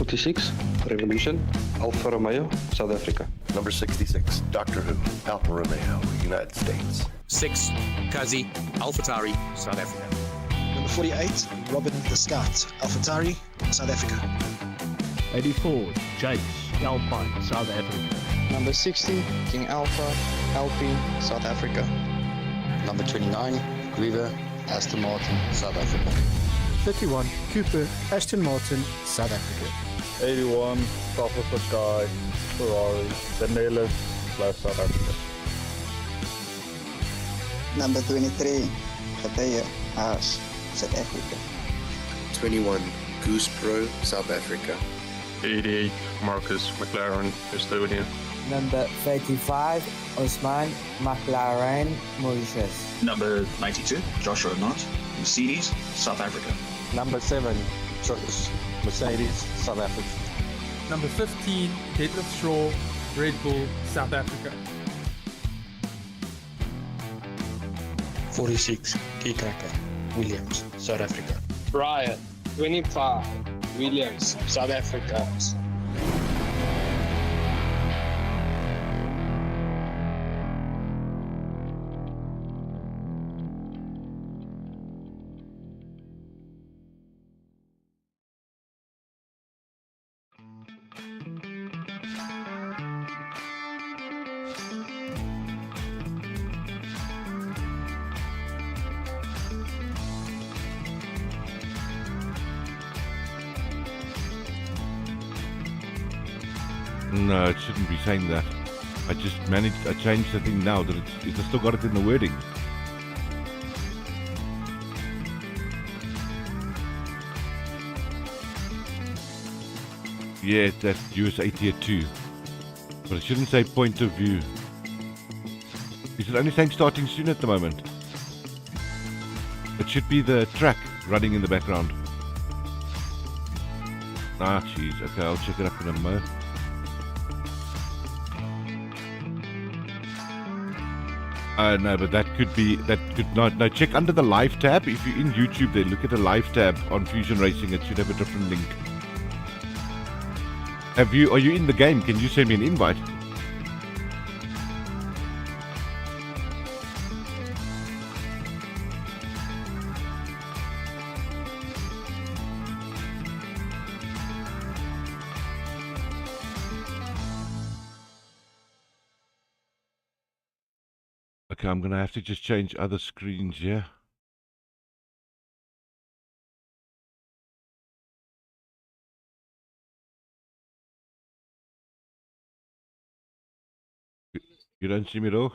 46, Revolution, Alfa Romeo, South Africa. Number 66, Doctor Who, Alfa Romeo, United States. 6, Kazi, AlphaTauri, South Africa. Number 48, Robin the Scout, AlphaTauri, South Africa. 84, Jace, Alpine, South Africa. Number 60, King Alpha, Alpine, South Africa. Number 29, Griever, Aston Martin, South Africa. 31, Cooper, Aston Martin, South Africa. 81, Top of the Sky, Ferrari, Danelis, South Africa. Number 23, Hathea, Haas, South Africa. 21, Goose Pro, South Africa. 88, Marcus McLaren, Estonia. Number 35, Osman McLaren, Mauritius. Number 92, Joshua Knott, Mercedes, South Africa. Number 7, Josh, Mercedes, South Africa. Number 15, Detlef Shaw, Red Bull, South Africa. 46, Keycracker, Williams, South Africa. Brian, 25, Williams, South Africa. No, it shouldn't be saying that. I changed the thing now that it's still got it in the wording. Yeah, that's USA Tier 2. But it shouldn't say point of view. Is it only saying starting soon at the moment? It should be the track running in the background. Ah, jeez. Okay, I'll check it up in a moment. No, but that could not. No, check under the live tab. If you're in YouTube, then look at the live tab on Fusion Racing. It should have a different link. Are you in the game? Can you send me an invite? Okay, I'm gonna have to just change other screens here. You don't see me though?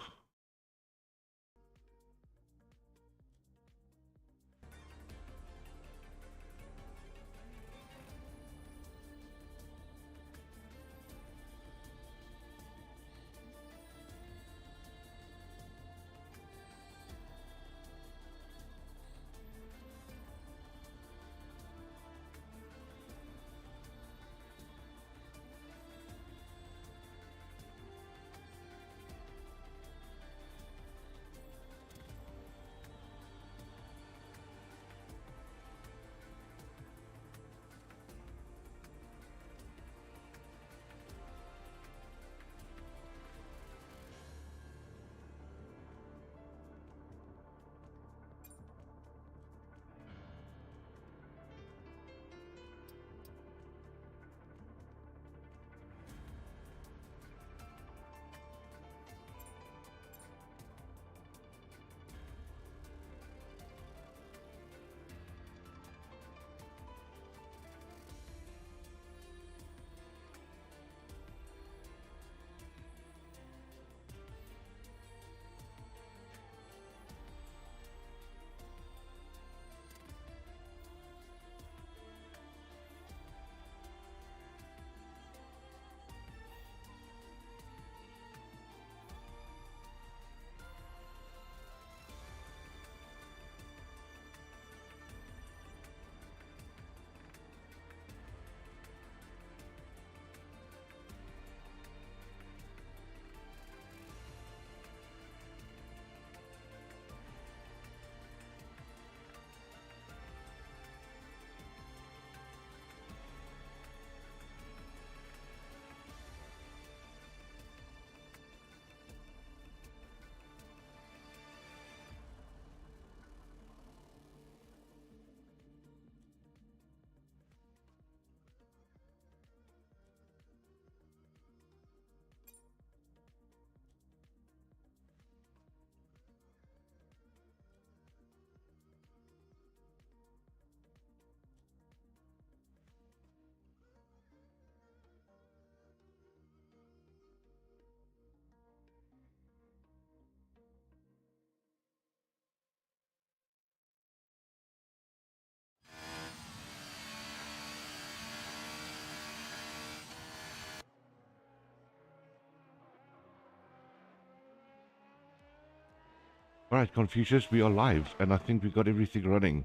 Alright, Confucius, we are live, and I think we got everything running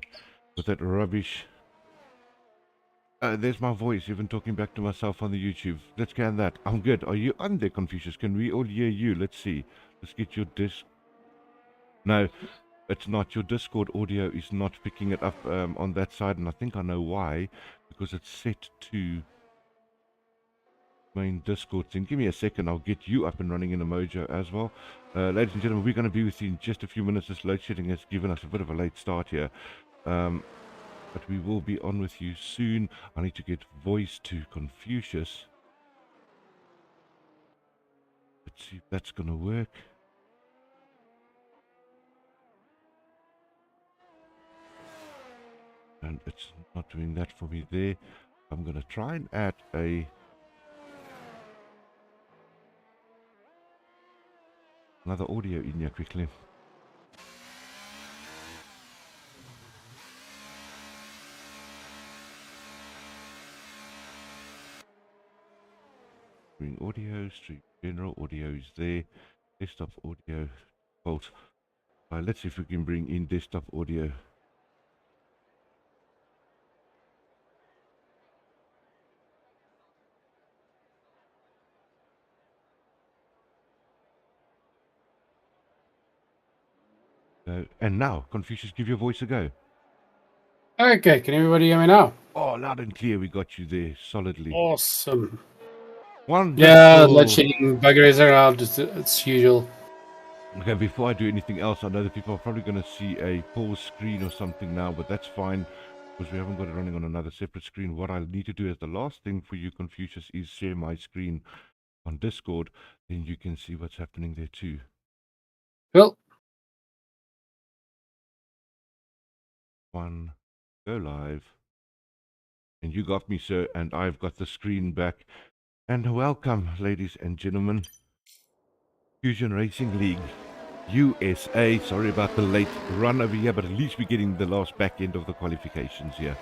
with that rubbish. There's my voice, even talking back to myself on the YouTube. Let's scan that. I'm good. Are you on there, Confucius? Can we all hear you? Let's see. Let's get your disc. No, it's not. Your Discord audio is not picking it up on that side, and I think I know why. Because it's set to main Discord thing. Give me a second. I'll get you up and running in a Mojo as well. Ladies and gentlemen, we're going to be with you in just a few minutes. This load shedding has given us a bit of a late start here. But we will be on with you soon. I need to get voice to Confucius. Let's see if that's going to work. And it's not doing that for me there. I'm going to try and add another audio in here quickly. Stream audio, stream general audio is there. Desktop audio default. Let's see if we can bring in desktop audio. And now, Confucius, give your voice a go. Okay, can everybody hear me now? Oh, loud and clear, we got you there solidly. Awesome. Wonderful. Yeah, load shedding buggeries around as usual. Okay, before I do anything else, I know that people are probably going to see a pause screen or something now, but that's fine because we haven't got it running on another separate screen. What I need to do as the last thing for you, Confucius, is share my screen on Discord. Then you can see what's happening there too. Cool. One, go live. And you got me, sir, and I've got the screen back. And welcome, ladies and gentlemen. Fusion Racing League USA. Sorry about the late run over here, but at least we're getting the last back end of the qualifications here.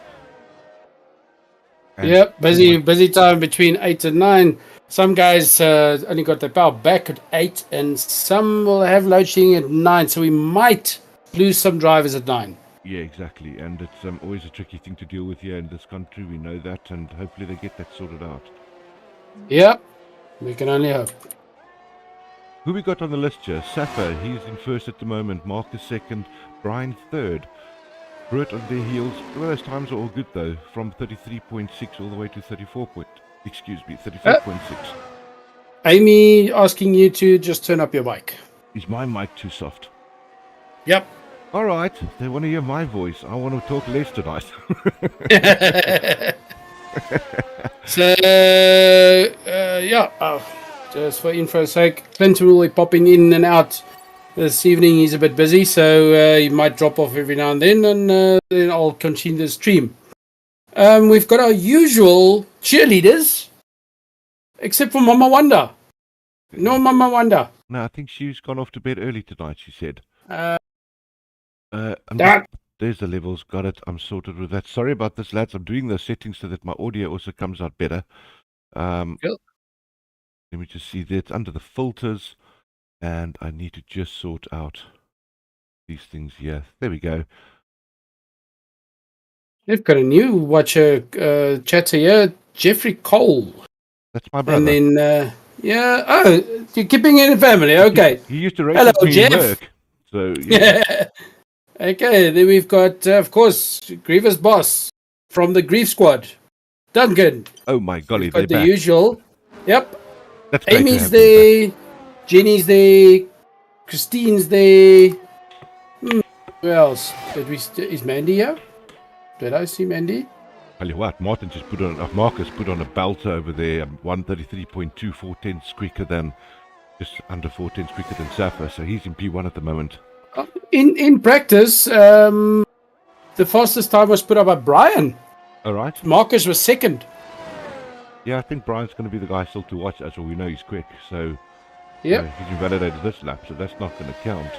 And yep, busy time between 8 and 9. Some guys only got their power back at 8, and some will have load shedding at 9, so we might lose some drivers at 9. Yeah, exactly, and it's always a tricky thing to deal with here in this country. We know that, and hopefully they get that sorted out. Yep, we can only hope. Who we got on the list here? Safa, he's in first at the moment. Marcus second. Brian third. Brett on their heels. Well, those times are all good though. From 33.6 all the way to 34.6. Amy asking you to just turn up your mic. Is my mic too soft? Yep. All right. They want to hear my voice. I want to talk less tonight. So, yeah. Just for info's sake, Clinton will be popping in and out this evening. He's a bit busy, so he might drop off every now and then then I'll continue the stream. We've got our usual cheerleaders, except for Mama Wanda. No Mama Wanda. No, I think she's gone off to bed early tonight, she said. There's the levels, got it. I'm sorted with that. Sorry about this, lads. I'm doing the settings so that my audio also comes out better. Cool. Let me just see that under the filters, and I need to just sort out these things here. There we go. They've got a new watcher chatter here, Jeffrey Cole. That's my brother. And then, you're keeping it in family. Okay. He used to race Hello, with me Jeff. in work. So, yeah. Okay, then we've got, of course, Griever's boss from the Grief Squad, Duncan. Oh my golly, Got they're the back. Usual. Yep. That's great. Amy's there, Jenny's there, Christine's there. Who else? Is Mandy here? Did I see Mandy? Tell you what, Martin just Marcus put on a belter over there, 133.2, 4/10 quicker than, just under 4/10 quicker than Safa, so he's in P1 at the moment. In practice, the fastest time was put up by Brian. All right. Marcus was second. Yeah, I think Brian's going to be the guy still to watch. As well, we know he's quick, so yeah, he's invalidated this lap, so that's not going to count.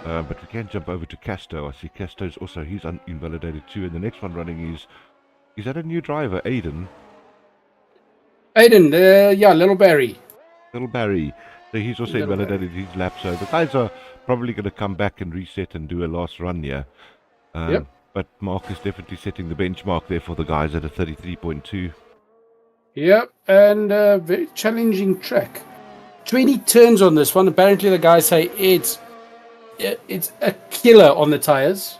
But we can jump over to Casto. I see Casto's also, he's invalidated too. And the next one running is that a new driver, Aiden? Aiden, Little Barry. Little Barry. So he's also invalidated his lap. So the guys are probably going to come back and reset and do a last run here. Yep. But Mark is definitely setting the benchmark there for the guys at a 33.2. Yep, and very challenging track. 20 turns on this one. Apparently, the guys say it's a killer on the tires.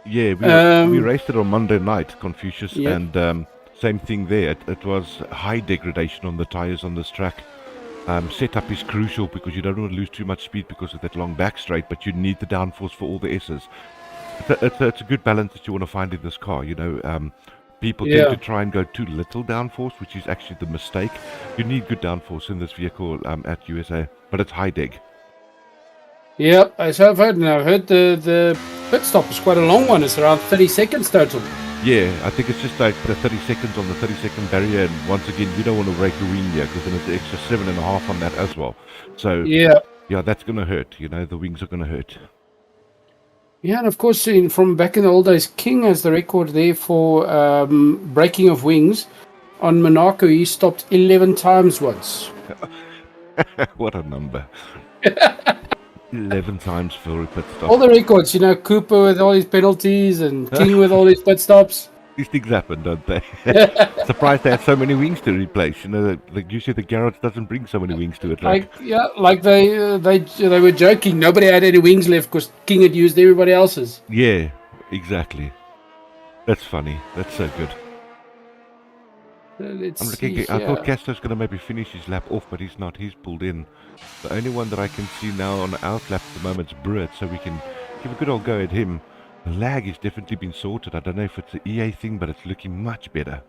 Yeah, we raced it on Monday night, Confucius, and same thing there. It was high degradation on the tires on this track. Setup is crucial because you don't want to lose too much speed because of that long back straight, but you need the downforce for all the S's. It's a good balance that you want to find in this car. You know, people tend to try and go too little downforce, which is actually the mistake. You need good downforce in this vehicle at USA, but it's high deg. Yep, I've heard now. I've heard the pit stop is quite a long one. It's around 30 seconds total. Yeah, I think it's just like the 30 seconds on the 30-second barrier, and once again, you don't want to break the wing here because then it's an extra 7.5 on that as well. So yeah, that's going to hurt. You know, the wings are going to hurt. Yeah, and of course, from back in the old days, King has the record there for breaking of wings. On Monaco, he stopped 11 times once. What a number. 11 times for a pit stop. All the records, you know, Cooper with all his penalties and King with all his pit stops. These things happen, don't they? Surprised they had so many wings to replace. You know, usually the garage doesn't bring so many wings to a track. Like they were joking. Nobody had any wings left because King had used everybody else's. Yeah, exactly. That's funny. That's so good. I thought Castro's going to maybe finish his lap off, but he's not. He's pulled in. The only one that I can see now on the outlap at the moment is Brett, so we can give a good old go at him. The lag has definitely been sorted. I don't know if it's an EA thing, but it's looking much better.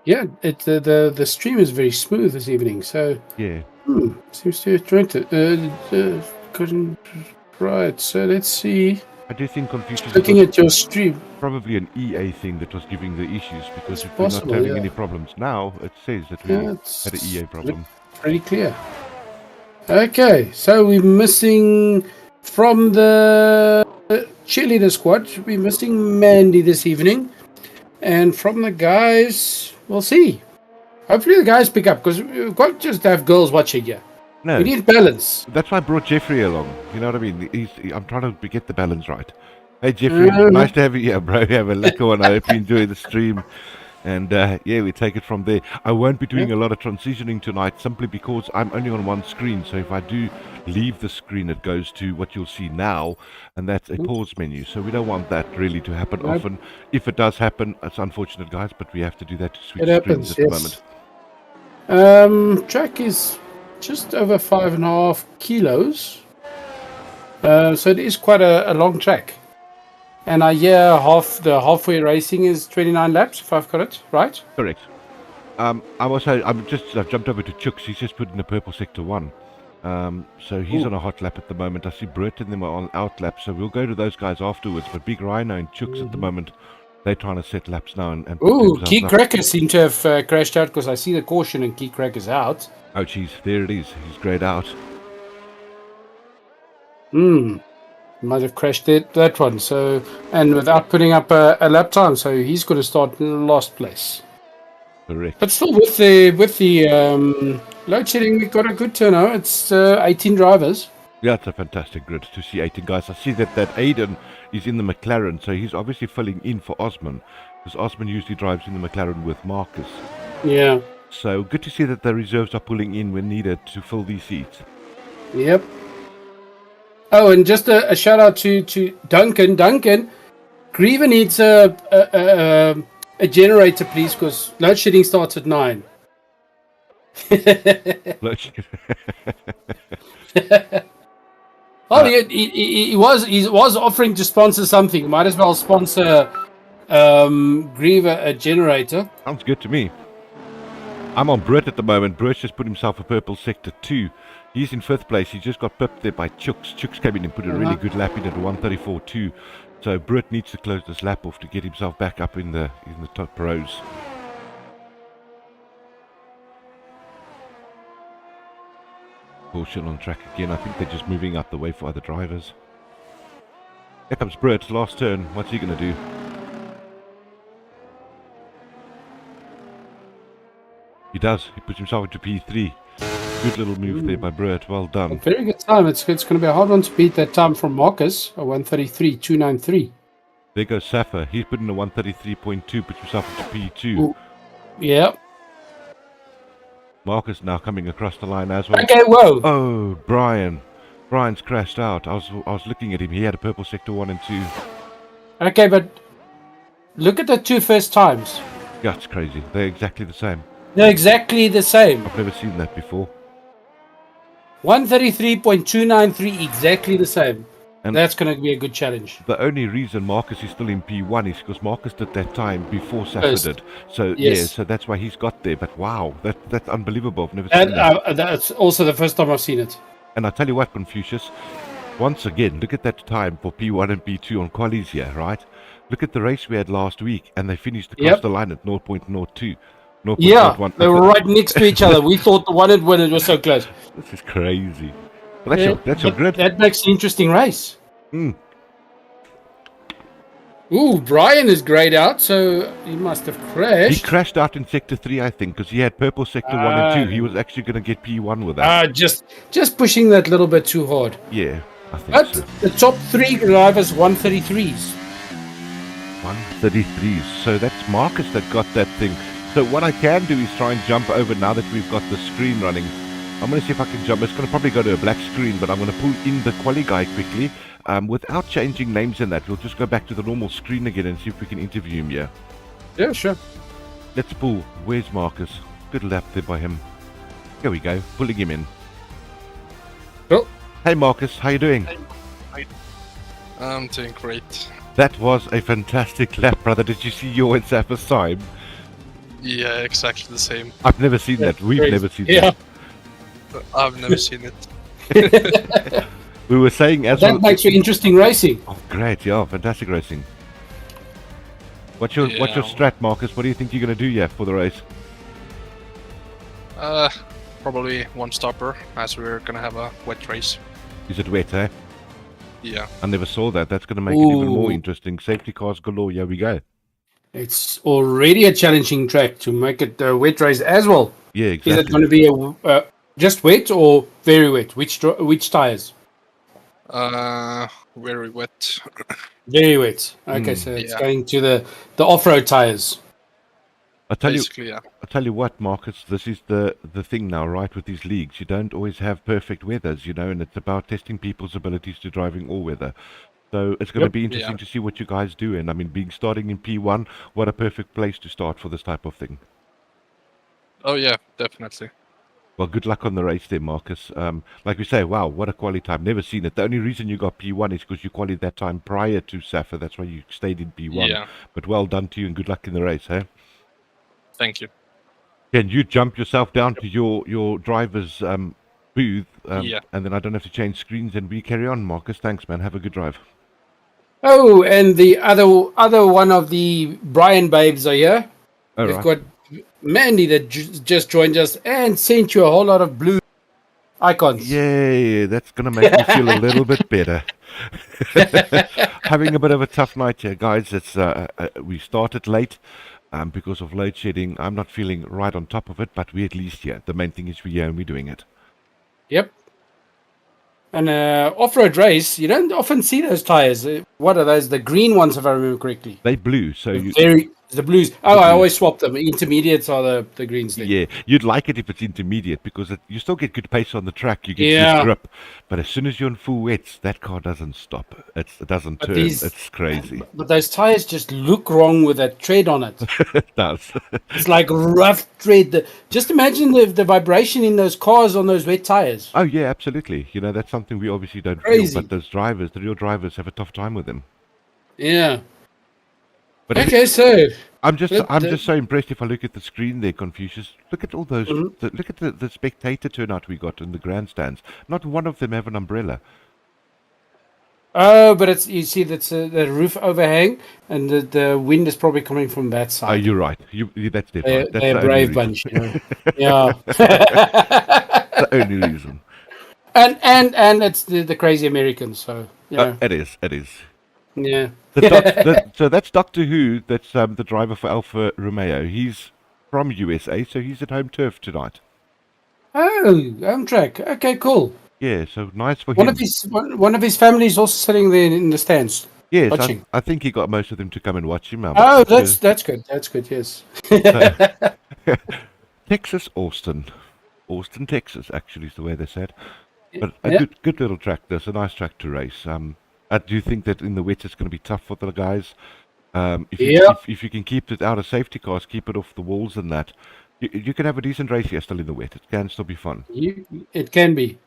Yeah, the stream is very smooth this evening, so yeah. Seems to have joined it. Right, so let's see. I do think Confucius looking at your stream. Probably an EA thing that was giving the issues because It's if possible, we're not having any problems now, it says that we had an EA problem. Pretty clear. Okay, so we're missing from the cheerleader squad. We're missing Mandy this evening, and from the guys, we'll see. Hopefully, the guys pick up because we've got just to have girls watching here. No, we need balance. That's why I brought Jeffrey along. You know what I mean? I'm trying to get the balance right. Hey Jeffrey, nice to have you here, bro. Have a lekker one. I hope you enjoy the stream. And yeah, we take it from there. I won't be doing a lot of transitioning tonight simply because I'm only on one screen. So if I do leave the screen, it goes to what you'll see now, and that's a pause menu. So we don't want that really to happen often. If it does happen, it's unfortunate, guys, but we have to do that to switch screens at the moment. Track is just over 5.5 kilos. So it is quite a long track. And I hear the halfway racing is 29 laps, if I've got it right. Correct. I've jumped over to Chooks. He's just put in the purple sector 1. So he's on a hot lap at the moment. I see Brett and them are on out lap, so we'll go to those guys afterwards. But Big Rhino and Chooks at the moment, they're trying to set laps now. And Key Cracker seemed to have crashed out because I see the caution and Key Cracker's out. Oh, jeez, there it is. He's grayed out. Might have crashed that one. So, and without putting up a lap time, so he's going to start in last place. Correct. But still, with the load shedding, we've got a good turnout. It's 18 drivers. Yeah, it's a fantastic grid to see 18 guys. I see that Aiden is in the McLaren, so he's obviously filling in for Osman, because Osman usually drives in the McLaren with Marcus. Yeah. So good to see that the reserves are pulling in when needed to fill these seats. Yep. Oh, and just a shout out to Duncan. Duncan, Griever needs a generator, please, because load shedding starts at 9. Well, he was offering to sponsor something. Might as well sponsor Griever a generator. Sounds good to me. I'm on Brett at the moment. Brett's just put himself a purple sector 2. He's in 5th place. He just got pipped there by Chooks. Chooks came in and put a really good lap in at 1:34.2. So Brett needs to close this lap off to get himself back up in the top rows. Caution on track again. I think they're just moving out the way for other drivers. Here comes Brett, last turn. What's he going to do? He does. He puts himself into P3. Good little move there by Brett. Well done. Very good time. It's going to be a hard one to beat that time from Marcus, a 133.293. There goes Safa. He's put in a 133.2, puts himself into P2. Ooh. Yeah. Marcus now coming across the line as well. Okay, whoa. Oh, Brian. Brian's crashed out. I was looking at him. He had a purple sector 1 and 2. Okay, but look at the two first times. Yeah, it's crazy. They're exactly the same. They're exactly the same. I've never seen that before. 133.293, exactly the same. And that's going to be a good challenge. The only reason Marcus is still in P1 is because Marcus did that time before Safa First. did. So Yes. yeah, so that's why he's got there. But wow, that's unbelievable. I've never seen that. That's also the first time I've seen it. And I tell you what, Confucius, once again, look at that time for P1 and P2 on qualies here, right? Look at the race we had last week, and they finished across the line at 0.02. Yeah, they were right next to each other. We thought the one had won. It was so close. This is crazy. Well, that's your grid. That makes an interesting race. Mm. Ooh, Brian is grayed out, so he must have crashed. He crashed out in Sector 3, I think, because he had purple Sector 1 and 2. He was actually going to get P1 with that. Just pushing that little bit too hard. Yeah, I think but so. The top three drivers 133s. 133s. So that's Marcus that got that thing. So what I can do is try and jump over now that we've got the screen running. I'm going to see if I can jump. It's going to probably go to a black screen, but I'm going to pull in the quali guy quickly. Without changing names in that, we'll just go back to the normal screen again and see if we can interview him here. Yeah, sure. Let's pull. Where's Marcus? Good lap there by him. Here we go. Pulling him in. Cool. Hey Marcus, how you doing? I'm doing great. That was a fantastic lap, brother. Did you see your and Safa's time? Yeah, exactly the same. I've never seen that. We've never seen that. I've never seen it. We were saying as that makes for interesting racing. Oh, great! Yeah, fantastic racing. What's your strat, Marcus? What do you think you're going to do here for the race? Probably one stopper, as we're gonna have a wet race. Is it wet, eh? Yeah. I never saw that. That's going to make it even more interesting. Safety cars galore. Here we go. It's already a challenging track to make it a wet race as well. Yeah, exactly. Is it going to be a just wet or very wet? Which tires? Very wet. Very wet. Okay, so it's going to the off-road tires. I tell you what, Marcus, this is the thing now, right, with these leagues. You don't always have perfect weathers, and it's about testing people's abilities to driving all weather. So it's going to be interesting to see what you guys do. And I mean, starting in P1, what a perfect place to start for this type of thing. Oh yeah, definitely. Well, good luck on the race there, Marcus. Like we say, wow, what a quali time. Never seen it. The only reason you got P1 is because you qualied that time prior to Safa. That's why you stayed in P1. Yeah. But well done to you and good luck in the race, eh? Thank you. Can you jump yourself down to your driver's booth? Yeah. And then I don't have to change screens and we carry on, Marcus. Thanks, man. Have a good drive. Oh, and the other one of the Brian babes are here. All We've right. got Mandy that just joined us and sent you a whole lot of blue icons. Yay, that's going to make me feel a little bit better. Having a bit of a tough night here, guys. It's we started late because of load shedding. I'm not feeling right on top of it, but we're at least here. The main thing is we're here and we're doing it. Yep. And off-road race, you don't often see those tires. What are those? The green ones, if I remember correctly. They blue, so the blues. Oh, I always swap them. Intermediates are the greens. Then. Yeah, you'd like it if it's intermediate because you still get good pace on the track. You get good grip, but as soon as you're in full wets, that car doesn't stop. It doesn't turn. It's crazy. But those tires just look wrong with that tread on it. It does. It's like rough tread. Just imagine the vibration in those cars on those wet tires. Oh yeah, absolutely. That's something we obviously don't Crazy. feel, but those drivers, the real drivers, have a tough time with them. Yeah. But okay, so I'm just so impressed if I look at the screen there, Confucius. Look at all those. Look at the spectator turnout we got in the grandstands. Not one of them have an umbrella. Oh, but you see that's the roof overhang, and the wind is probably coming from that side. Oh, you're right. That's different. That's they're a brave bunch. Yeah. The only reason. And it's the crazy Americans. So it is. Yeah. So that's Doctor Who. That's the driver for Alfa Romeo. He's from USA, so he's at home turf tonight. Oh, Amtrak. Okay, cool. Yeah, so nice for One him. of his one of his families also sitting there in the stands. Yes, watching. I think he got most of them to come and watch him. Oh, that's good. That's good. Yes. Texas, Austin, Texas. Actually, is the way they said. But a Yeah. good little track. There's a nice track to race. I do think that in the wet it's going to be tough for the guys. If you can keep it out of safety cars, keep it off the walls and that, you can have a decent race here still in the wet. It can still be fun. It can be,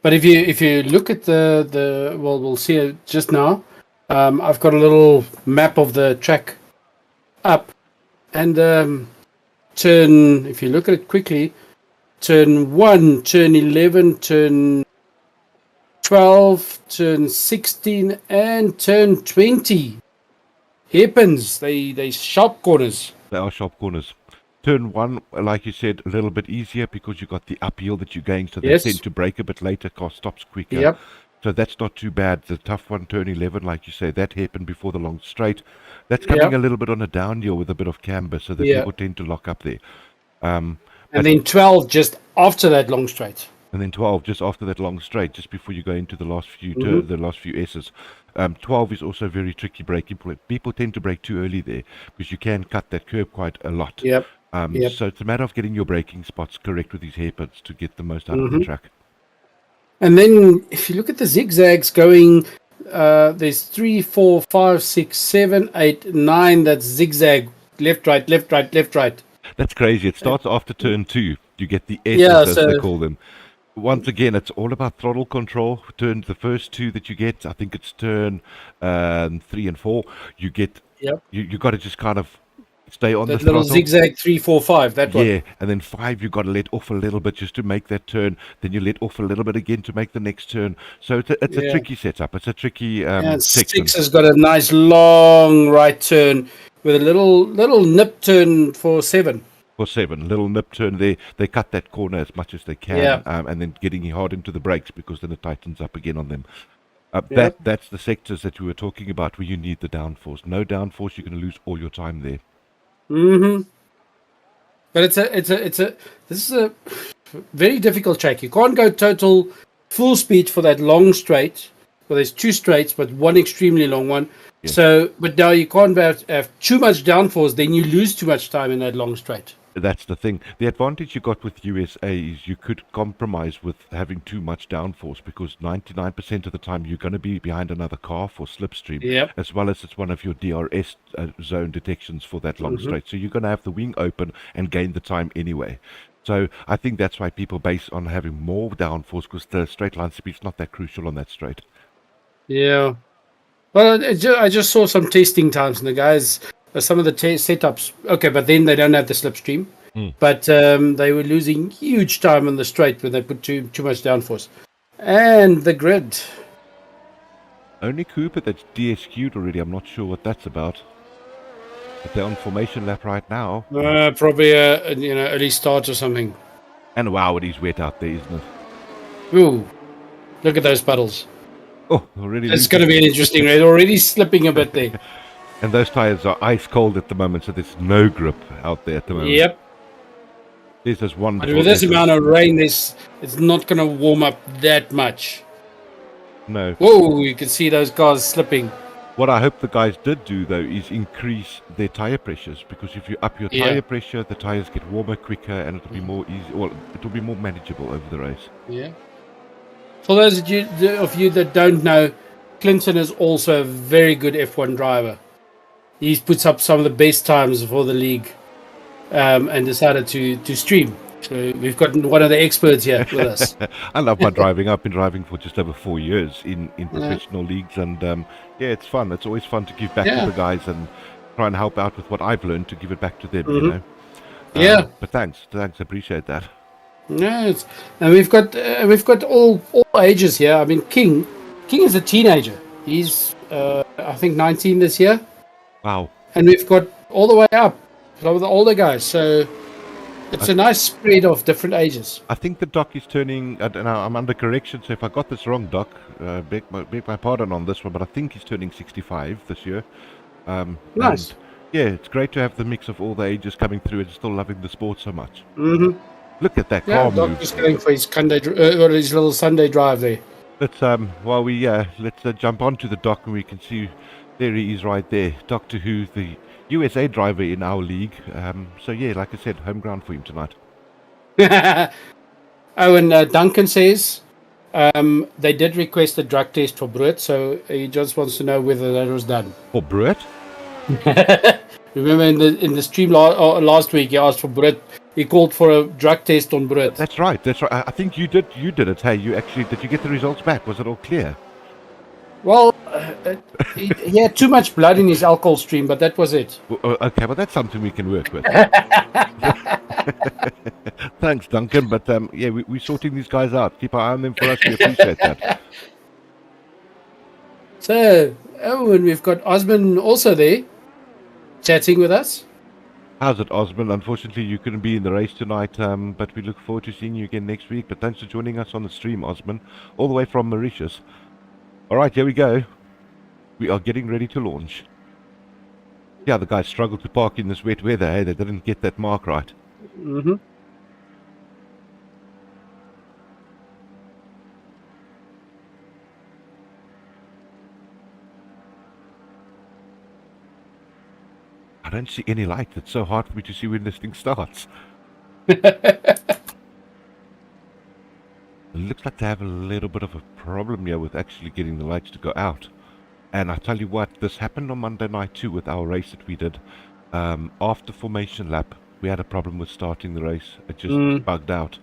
but if you look at the well, we'll see it just now. I've got a little map of the track up, and turn. If you look at it quickly, turn 1, turn 11, turn 12, turn 16, and turn 20. Hairpins. They sharp corners. They are sharp corners. Turn 1, like you said, a little bit easier because you got the uphill that you're going, so they tend to brake a bit later, car stops quicker. Yep. So that's not too bad. The tough one, turn 11, like you say, that happened before the long straight. That's coming a little bit on a downhill with a bit of camber, so that people tend to lock up there. And then 12 just after that long straight. And then 12 just after that long straight, just before you go into the last few the last few S's. 12 is also very tricky braking point. People tend to brake too early there because you can cut that curb quite a lot. Yep. So it's a matter of getting your braking spots correct with these hairpins to get the most out of the track. And then if you look at the zigzags going, there's 3, 4, 5, 6, 7, 8, 9. That's zigzag, left, right, left, right, left, right. That's crazy. It starts after turn 2. You get the S's, as they call them. Once again, it's all about throttle control. Turn the first 2 that you get, I think it's turn 3 and 4. You get, you got to just kind of stay on the little throttle. Zigzag 3, 4, 5. That one. Yeah, and then 5 you got to let off a little bit just to make that turn. Then you let off a little bit again to make the next turn. So it's a tricky setup. It's a tricky section. 6 has got a nice long right turn with a little nip turn for 7. For 7, little nip turn there. They cut that corner as much as they can, and then getting hard into the brakes because then it tightens up again on them. That's the sectors that we were talking about where you need the downforce. No downforce, you're going to lose all your time there. But this is a very difficult track. You can't go total full speed for that long straight. Well, there's 2 straights, but one extremely long one. Yes. So, but now you can't have too much downforce. Then you lose too much time in that long straight. That's the thing. The advantage you got with USA is you could compromise with having too much downforce because 99% of the time you're going to be behind another car for slipstream, as well as it's one of your DRS zone detections for that long straight. So you're going to have the wing open and gain the time anyway. So I think that's why people base on having more downforce because the straight line speed's not that crucial on that straight. Yeah. Well, I just saw some testing times and the guys... some of the setups, okay, but then they don't have the slipstream. But they were losing huge time on the straight when they put too much downforce. And the grid. Only Cooper that's DSQ'd already. I'm not sure what that's about. But they're on formation lap right now. Probably a early start or something. And wow, it is wet out there, isn't it? Ooh, look at those puddles. Oh, already. It's going to be an interesting race. Already slipping a bit there. And those tires are ice cold at the moment, so there's no grip out there at the moment. Yep. There's this one. But with this amount of rain, it's not going to warm up that much. No. Whoa, you can see those cars slipping. What I hope the guys did do, though, is increase their tire pressures, because if you up your tire pressure, the tires get warmer quicker, and it'll be more easy. Well, it'll be more manageable over the race. Yeah. For those of you that don't know, Clinton is also a very good F1 driver. He puts up some of the best times for the league, and decided to stream. So we've got one of the experts here with us. I love my driving. I've been driving for just over 4 years in professional leagues, and it's fun. It's always fun to give back to the guys and try and help out with what I've learned to give it back to them. You know. But thanks, appreciate that. Yes, and we've got all ages here. I mean, King is a teenager. He's I think 19 this year. Wow. And we've got all the way up, some of the older guys. So it's a nice spread of different ages. I think the doc is turning, now I'm under correction, so if I got this wrong, Doc, beg my pardon on this one, but I think he's turning 65 this year. Nice. Yeah, it's great to have the mix of all the ages coming through and still loving the sport so much. Look at that Yeah, car Doc move. is going for his his little Sunday drive there. Let's while we let's jump onto the dock and we can see there he is right there, Doctor Who, the USA driver in our league. So yeah, like I said, home ground for him tonight. Oh, and Duncan says they did request a drug test for Brut, so he just wants to know whether that was done. For Brut? Remember in the stream last week, he asked for Brut. He called for a drug test on Brut. That's right. That's right. I think you did it. Hey, you actually did. You get the results back? Was it all clear? Well, he had too much blood in his alcohol stream, but that was it. Okay, well that's something we can work with. Thanks, Duncan. But yeah, we're sorting these guys out. Keep our eye on them for us. We appreciate that. So, and we've got Osman also there, chatting with us. How's it, Osman? Unfortunately, you couldn't be in the race tonight, but we look forward to seeing you again next week. But thanks for joining us on the stream, Osman, all the way from Mauritius. All right, here we go. We are getting ready to launch. Yeah, the guys struggled to park in this wet weather. Hey, they didn't get that mark right. Mm-hmm. I don't see any light. It's so hard for me to see when this thing starts. It looks like they have a little bit of a problem here with actually getting the lights to go out. And I tell you what, this happened on Monday night too with our race that we did. After formation lap, we had a problem with starting the race. It just bugged out.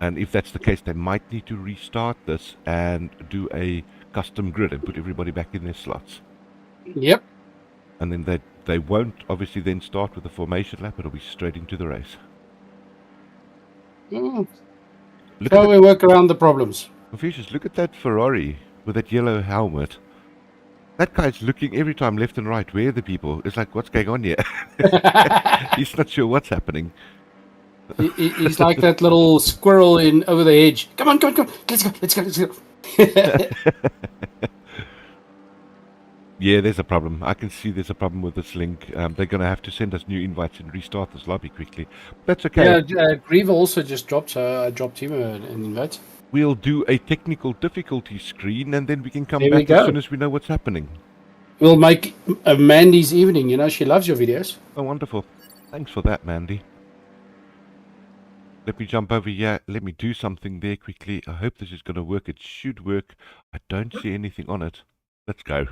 And if that's the case, they might need to restart this and do a custom grid and put everybody back in their slots. Yep. And then they won't obviously then start with the formation lap. It'll be straight into the race. So we work around the problems. Confucius, look at that Ferrari with that yellow helmet. That guy's looking every time left and right. Where are the people? It's like, what's going on here? He's not sure what's happening. He's like that little squirrel in over the hedge. Come on. Let's go. Yeah, there's a problem. I can see there's a problem with this link. They're going to have to send us new invites and restart this lobby quickly. That's okay. Yeah, Griever also just dropped, so I dropped him an invite. We'll do a technical difficulty screen, and then we can come back as soon as we know what's happening. We'll make Mandy's evening. You know, she loves your videos. Oh, wonderful. Thanks for that, Mandy. Let me jump over here. Let me do something there quickly. I hope this is going to work. It should work. I don't see anything on it. Let's go.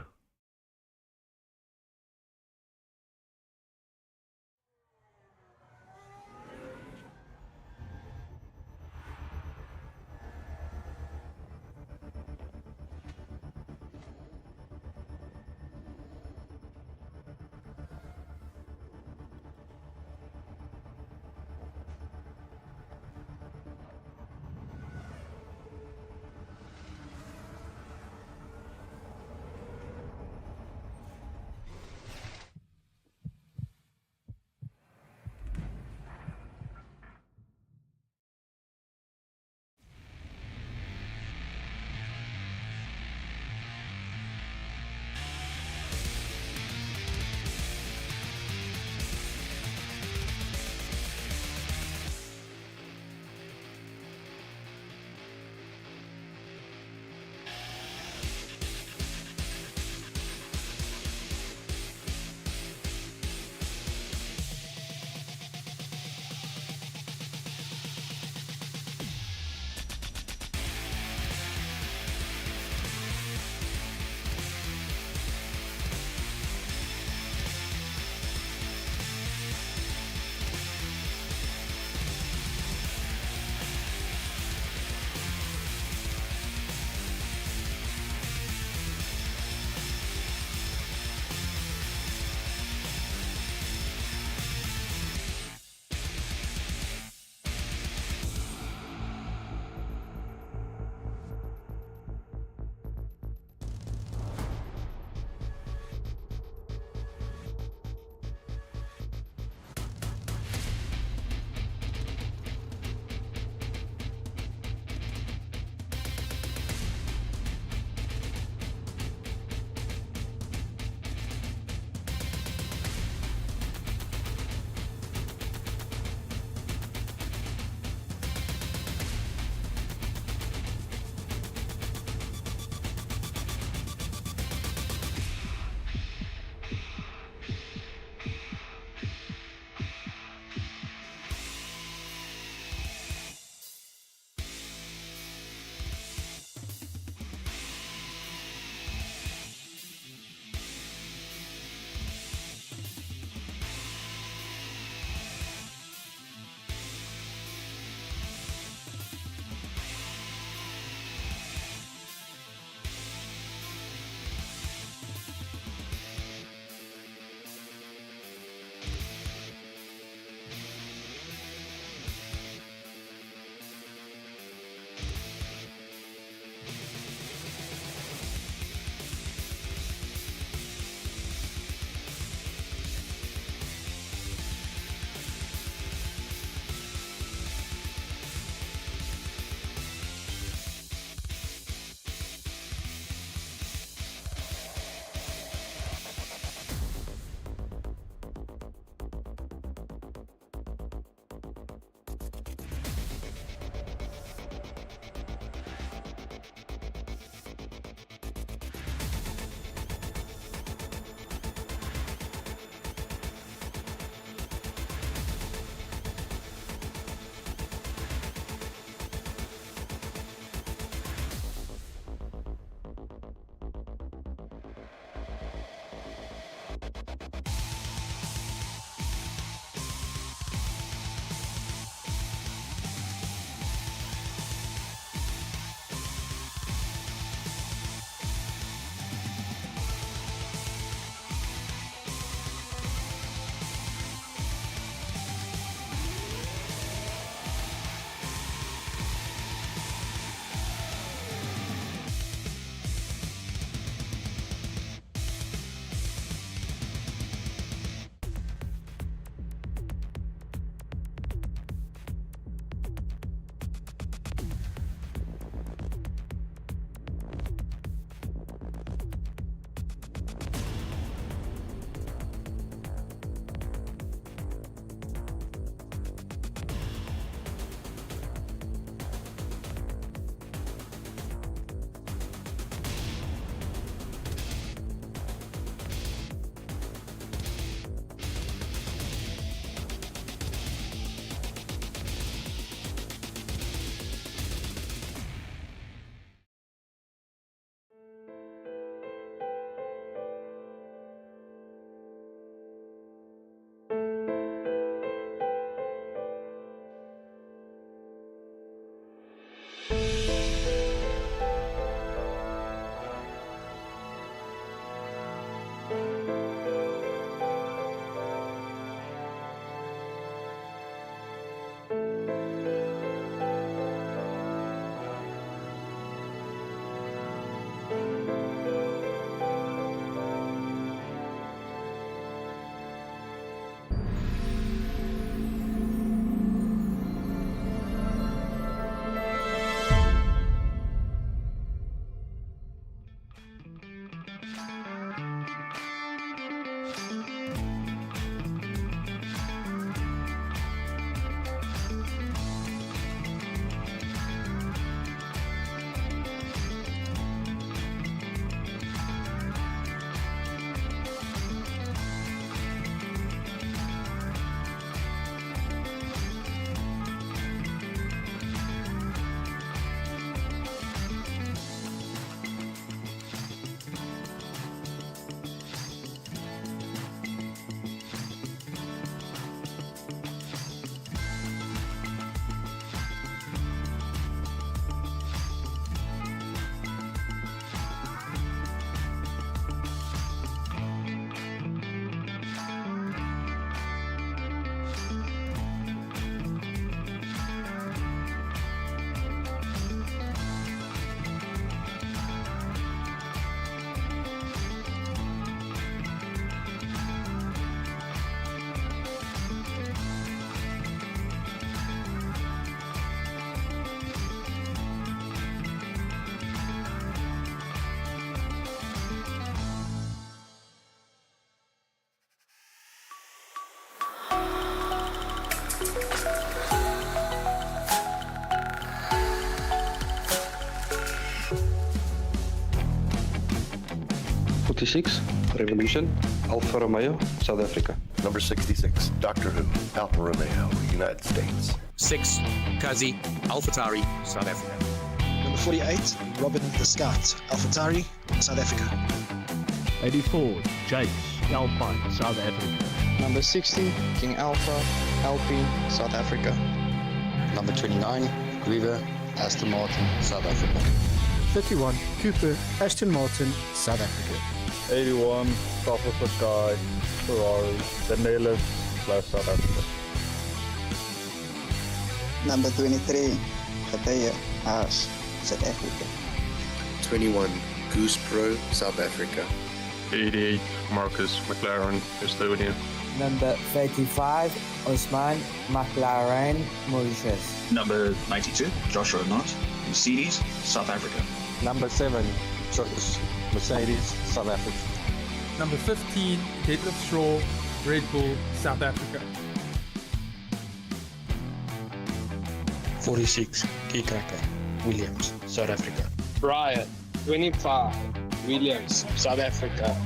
46, Revolution, Alfa Romeo, South Africa. Number 66, Doctor Who, Alfa Romeo, United States. 6, Kazi, AlphaTauri, South Africa. Number 48, Robin the Scout, AlphaTauri, South Africa. 84, Jace, Alpine, South Africa. Number 60, King Alpha, Alpine, South Africa. Number 29, Griever, Aston Martin, South Africa. 31, Cooper, Aston Martin, South Africa. 81, Top of the Sky, Ferrari, Daniela, South Africa. Number 23, Hathea, Haas, South Africa. 21, Goose Pro, South Africa. 88, Marcus McLaren, Estonia. Number 35, Osman McLaren, Mauritius. Number 92, Joshua Knott, Mercedes, South Africa. Number 7, Church, Mercedes, South Africa. Number 15, Deadlift Shaw, Red Bull, South Africa. 46, Keycracker, Williams, South Africa. Brian, 25, Williams, South Africa.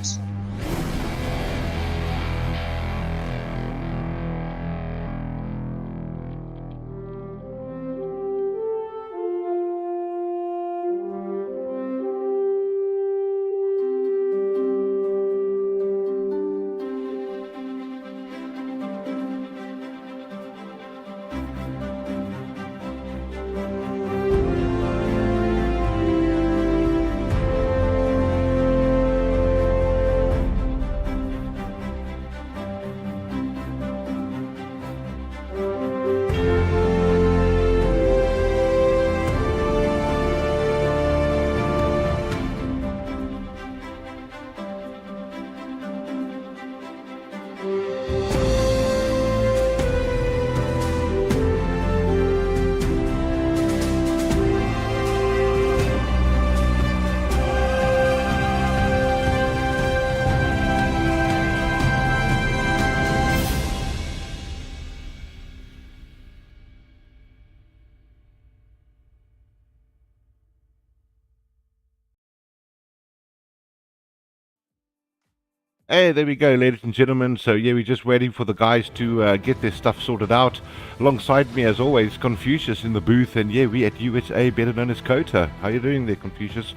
Hey, there we go, ladies and gentlemen. So yeah, we're just waiting for the guys to get their stuff sorted out. Alongside me, as always, Confucius in the booth, and yeah, we at USA, better known as Kota. How you doing there, Confucius?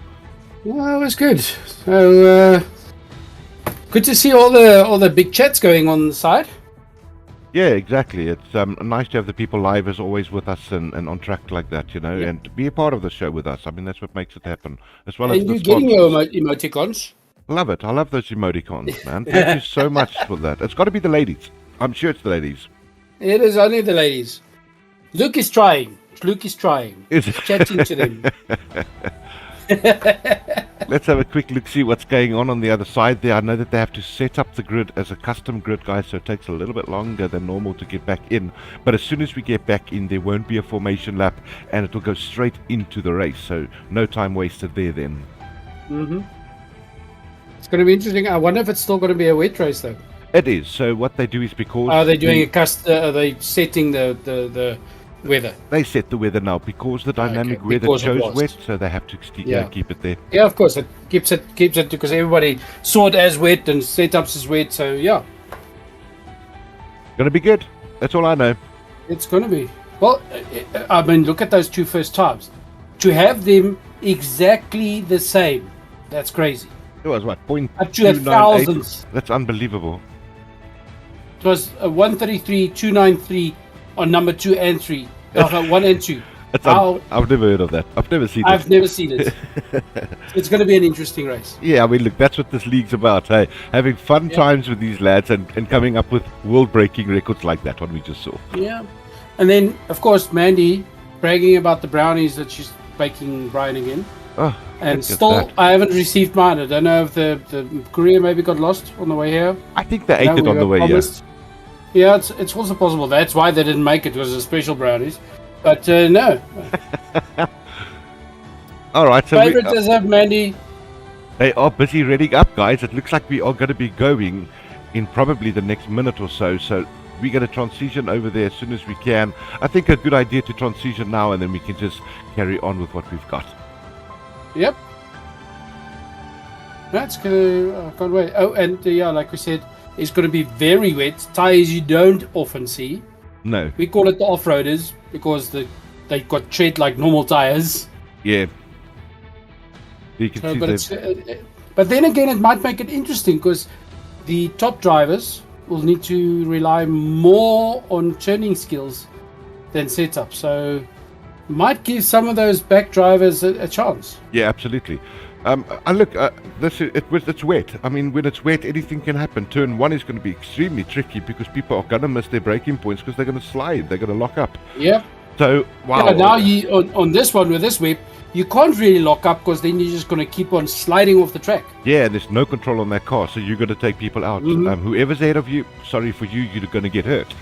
Well, it was good. So good to see all the big chats going on the side. Yeah, exactly. It's nice to have the people live as always with us and on track like that, you know, and be a part of the show with us. I mean, that's what makes it happen. As well as and the you're getting your sponsors. emoticons. Love it. I love those emoticons, man. Thank you so much for that. It's got to be the ladies. I'm sure it's the ladies. It is only the ladies. Luke is trying. Luke is trying. Is He's chatting to them. Let's have a quick look, see what's going on the other side there. I know that they have to set up the grid as a custom grid, guys, so it takes a little bit longer than normal to get back in. But as soon as we get back in, there won't be a formation lap, and it will go straight into the race. So no time wasted there then. Mm-hmm. It's going to be interesting. I wonder if it's still going to be a wet race, though. It is. So what they do is because... Are they doing are they setting the weather? They set the weather now because the dynamic weather shows wet, so they have to keep it there. Yeah, of course. It keeps it because everybody saw it as wet and setups as wet, so yeah. Gonna be good. That's all I know. It's gonna be. Well, I mean, look at those two first times. To have them exactly the same, that's crazy. It was what, up to a thousandth. That's unbelievable. It was 133.293 on number 2 and 3. 1 and 2. I've never heard of that. I've never seen it. I've never seen it. It's going to be an interesting race. Yeah, I mean, look, that's what this league's about, hey? Having fun times with these lads and coming up with world-breaking records like that one we just saw. Yeah. And then, of course, Mandy bragging about the brownies that she's baking Brian again. Oh, and still, I haven't received mine. I don't know if the courier maybe got lost on the way here. I think they ate it on the way here. Yeah, it's also possible. That's why they didn't make it. It was a special brownies. But no. All right. So favorite is up, Mandy. They are busy readying up, guys. It looks like we are going to be going in probably the next minute or so. So we're going to transition over there as soon as we can. I think a good idea to transition now, and then we can just carry on with what we've got. Yep. That's gonna. I can't wait. Oh, and yeah, like we said, it's gonna be very wet. Tires you don't often see. No. We call it the off-roaders because they got tread like normal tires. Yeah. You can see but it's, but then again, it might make it interesting because the top drivers will need to rely more on turning skills than setup. So might give some of those back drivers a chance. Yeah, absolutely. And look, it's wet. I mean, when it's wet, anything can happen. Turn 1 is going to be extremely tricky because people are going to miss their braking points because they're going to slide. They're going to lock up. Yeah. So, wow. Yeah, now you on this one with this whip, you can't really lock up because then you're just going to keep on sliding off the track. Yeah, there's no control on that car, so you're going to take people out. Whoever's ahead of you, sorry for you, you're going to get hurt.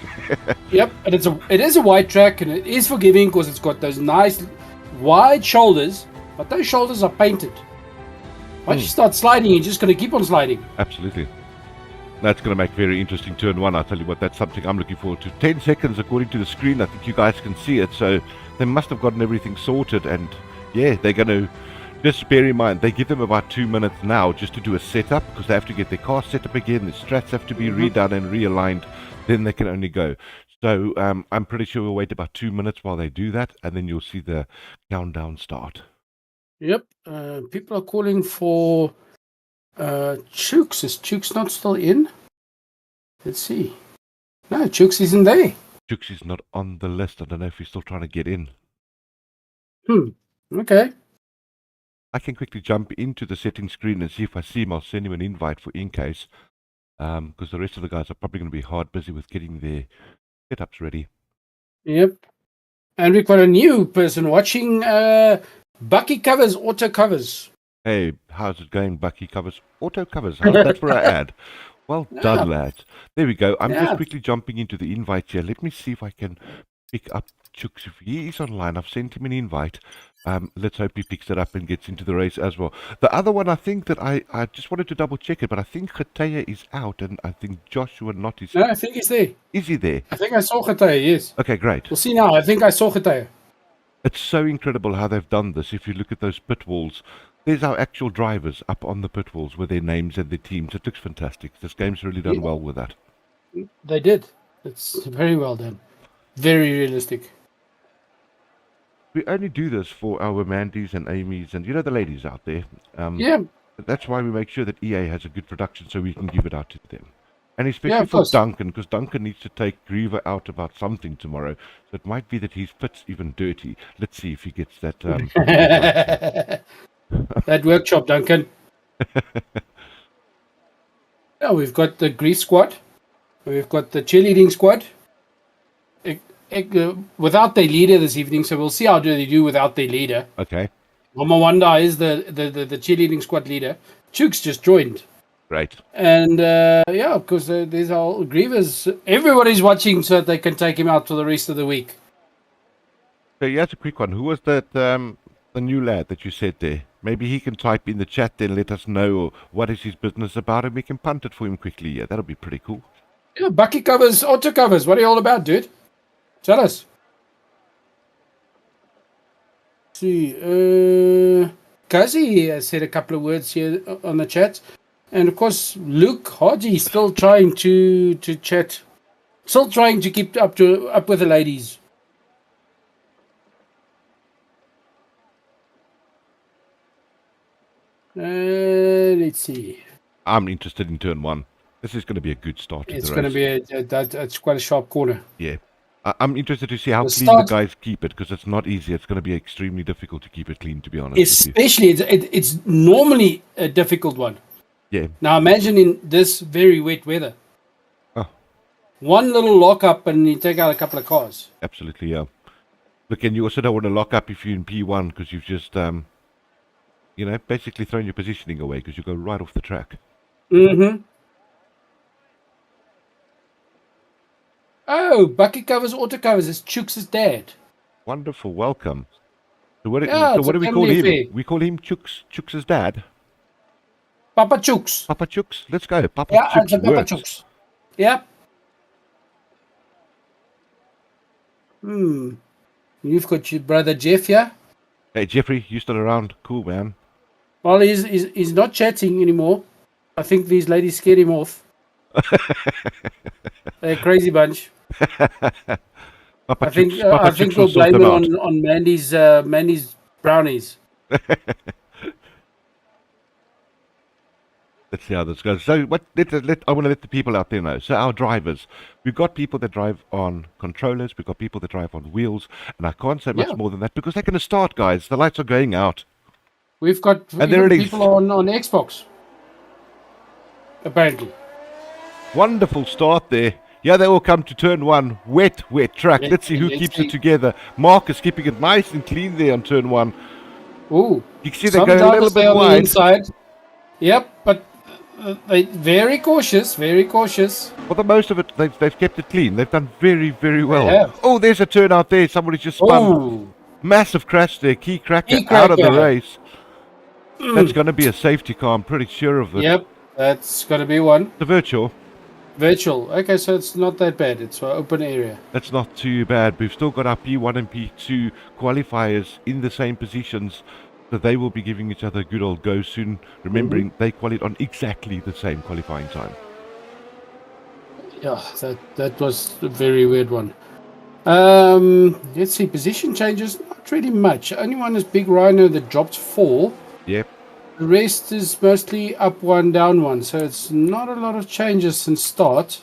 Yep, and it is a wide track and it is forgiving because it's got those nice wide shoulders, but those shoulders are painted. Once you start sliding, you're just going to keep on sliding. Absolutely. That's going to make very interesting turn 1. I'll tell you what, that's something I'm looking forward to. 10 seconds according to the screen. I think you guys can see it. So they must have gotten everything sorted. And yeah, they're going to, just bear in mind, they give them about 2 minutes now just to do a setup because they have to get their car set up again. The strats have to be redone and realigned. Then they can only go. So I'm pretty sure we'll wait about 2 minutes while they do that. And then you'll see the countdown start. Yep. People are calling for Chooks. Is Chooks not still in? Let's see. No, Chooks isn't there. Chooks is not on the list. I don't know if he's still trying to get in. Okay. I can quickly jump into the settings screen and see if I see him. I'll send him an invite in case. Because the rest of the guys are probably going to be hard busy with getting their setups ready. Yep. And we've got a new person watching. Bucky covers, auto covers. Hey, how's it going, Bucky covers? Auto covers, huh? That's for our ad. Well done, lads. There we go. I'm just quickly jumping into the invite here. Let me see if I can pick up Chooks. If he is online, I've sent him an invite. Let's hope he picks it up and gets into the race as well. The other one, I think that I just wanted to double check it, but I think Khataya is out, and I think Joshua not is. No, I think he's there. Is he there? I think I saw Khataya, yes. Okay, great. We'll see now. I think I saw Khataya. It's so incredible how they've done this. If you look at those pit walls, there's our actual drivers up on the pit walls with their names and their teams. It looks fantastic. This game's really done well with that. They did. It's very well done. Very realistic. We only do this for our Mandys and Amy's and, the ladies out there. Yeah. That's why we make sure that EA has a good production so we can give it out to them. And especially for Duncan, because Duncan needs to take Griever out about something tomorrow. So it might be that his fit's even dirty. Let's see if he gets that. That workshop, Duncan. Yeah, we've got the Grease squad. We've got the cheerleading squad. Without their leader this evening, so we'll see how they do without their leader. Okay. Mama Wanda is the cheerleading squad leader. Chooks just joined. Right. And because these are Grievers. Everybody's watching so that they can take him out for the rest of the week. So here's a quick one. Who was that, the new lad that you said there? Maybe he can type in the chat then let us know what is his business about and we can punt it for him quickly. Yeah, that'll be pretty cool. Yeah, Bucky covers, auto covers. What are you all about, dude? Tell us. Let's see. Kazi has said a couple of words here on the chat. And of course, Luke Hodgie still trying to chat, still trying to keep up with the ladies. Let's see. I'm interested in turn 1. This is going to be a good start. It's going to be it's quite a sharp corner. Yeah. I'm interested to see how clean the guys keep it because it's not easy. It's going to be extremely difficult to keep it clean, to be honest. Especially, it's normally a difficult one. Yeah. Now imagine in this very wet weather. Oh. One little lock up and you take out a couple of cars. Absolutely, yeah. Look, and you also don't want to lock up if you're in P1 because you've just, basically thrown your positioning away because you go right off the track. Mm-hmm. Oh, Bucky covers, auto covers. It's Chooks' dad. Wonderful, welcome. So what do we call him? We call him Chooks' dad. Papa Chooks. Papa Chooks. Let's go. Papa Chooks. Chooks. Papa Chooks. Yeah. You've got your brother Jeff here. Hey, Jeffrey, you still around? Cool, man. Well, he's not chatting anymore. I think these ladies scared him off. They're a crazy bunch. I think we'll blame it on Mandy's brownies. Let's see how this goes. So, I want to let the people out there know. So, our drivers, we've got people that drive on controllers, we've got people that drive on wheels, and I can't say much more than that because they're going to start, guys. The lights are going out. We've got people on Xbox, apparently. Wonderful start there. Yeah, they all come to turn one. Wet track. Let's see who keeps it together. Marcus keeping it nice and clean there on turn one. Ooh, you can see they go a little bit wide. Inside. Yep, but they very cautious. For the most of it, they've kept it clean. They've done very, very well. Yeah. Oh, there's a turn out there. Somebody just spun. Ooh. Massive crash there. Key cracker out of the race. That's going to be a safety car. I'm pretty sure of it. Yep, that's going to be one. The virtual. Okay, so it's not that bad. It's an open area. That's not too bad. We've still got our P1 and P2 qualifiers in the same positions. So they will be giving each other a good old go soon. Remembering they qualified on exactly the same qualifying time. Yeah, that was a very weird one. Let's see, position changes, not really much. Only one is Big Rhino that dropped 4. Yep. The rest is mostly up 1, down 1, so it's not a lot of changes since start.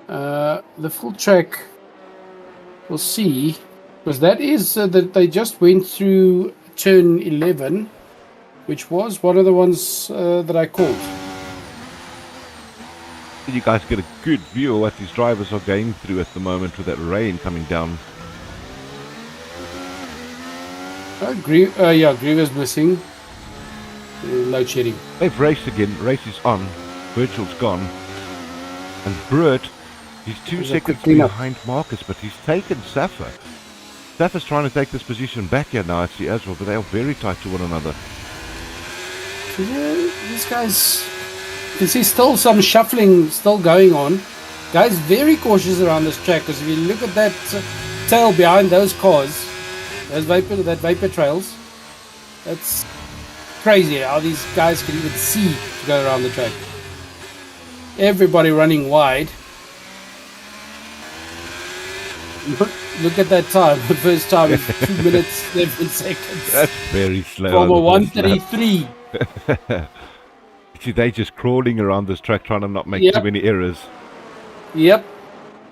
The full track, we'll see, because that is that they just went through turn 11, which was one of the ones that I called. You guys get a good view of what these drivers are going through at the moment with that rain coming down. Griever's missing. Load shedding. They've raced again. Race is on. Virtual's gone. And Brett, he's 2 seconds behind Marcus, but he's taken Safa. Safa's trying to take this position back here now, I see as well, but they are very tight to one another. These guys, you can see still some shuffling still going on. Guys very cautious around this track, because if you look at that tail behind those cars, that vapor trails, that's crazy how these guys can even see to go around the track. Everybody running wide. Look at that time. The first time is 2 minutes 11 seconds. That's very slow. From a 1:33. See, they're just crawling around this track trying to not make too many errors. Yep.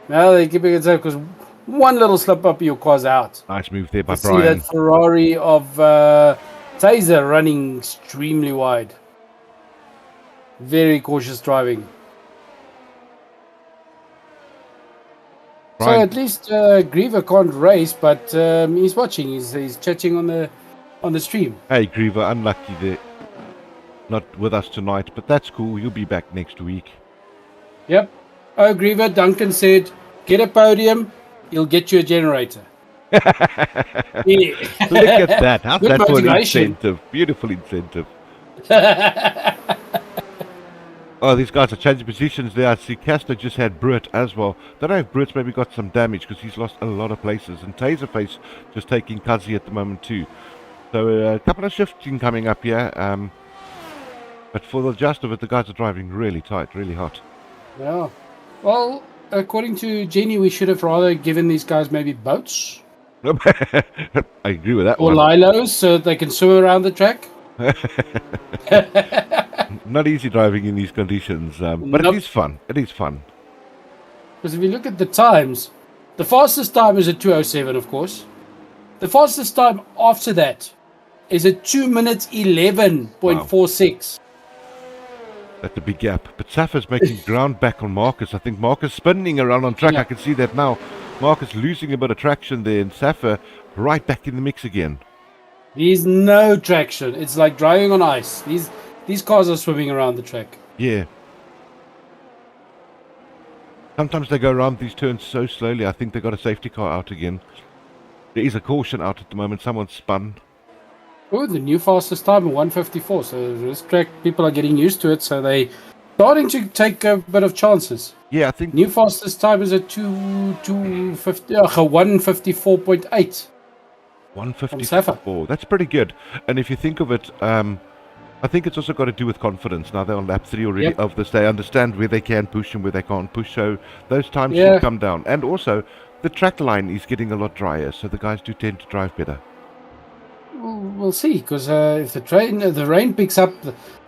Now they're keeping it safe because one little slip up, your car's out. Nice move there by See Brian. that Ferrari of Taser running extremely wide. Very cautious driving. Brian. So at least Griever can't race, but he's watching. He's chatting on the stream. Hey Griever, unlucky there. Not with us tonight, but that's cool. You'll be back next week. Yep. Oh, Griever, Duncan said, get a podium, he'll get you a generator. Look at that. How's that for an incentive? Beautiful incentive. Oh, these guys are changing positions there. I see Castor just had Britt as well. Don't know if Britt's maybe got some damage because he's lost a lot of places. And Taserface just taking Kazi at the moment too. So a couple of shifting coming up here. But for the gist of it, the guys are driving really tight, really hot. Yeah. Well, according to Jenny, we should have rather given these guys maybe boats. I agree with that or one. Or lilos so they can swim around the track. Not easy driving in these conditions, but it is fun. It is fun. Because if you look at the times, the fastest time is a 2:07, of course. The fastest time after that is a 2 minutes 11.46. Wow. That's a big gap. But Safa's making ground back on Marcus. I think Marcus spinning around on track. Yeah. I can see that now. Marcus losing a bit of traction there, and Safa right back in the mix again. There's no traction. It's like driving on ice. These cars are swimming around the track. Yeah. Sometimes they go around these turns so slowly. I think they got a safety car out again. There is a caution out at the moment. Someone spun. Oh, the new fastest time, 1:54. So this track, people are getting used to it. So they starting to take a bit of chances. Yeah, I think new fastest time is a 1:54.8. 154. That's pretty good. And if you think of it, I think it's also got to do with confidence. Now they're on lap 3 already of this. They understand where they can push and where they can't push. So those times should come down. And also, the track line is getting a lot drier. So the guys do tend to drive better. We'll see, because if the rain picks up,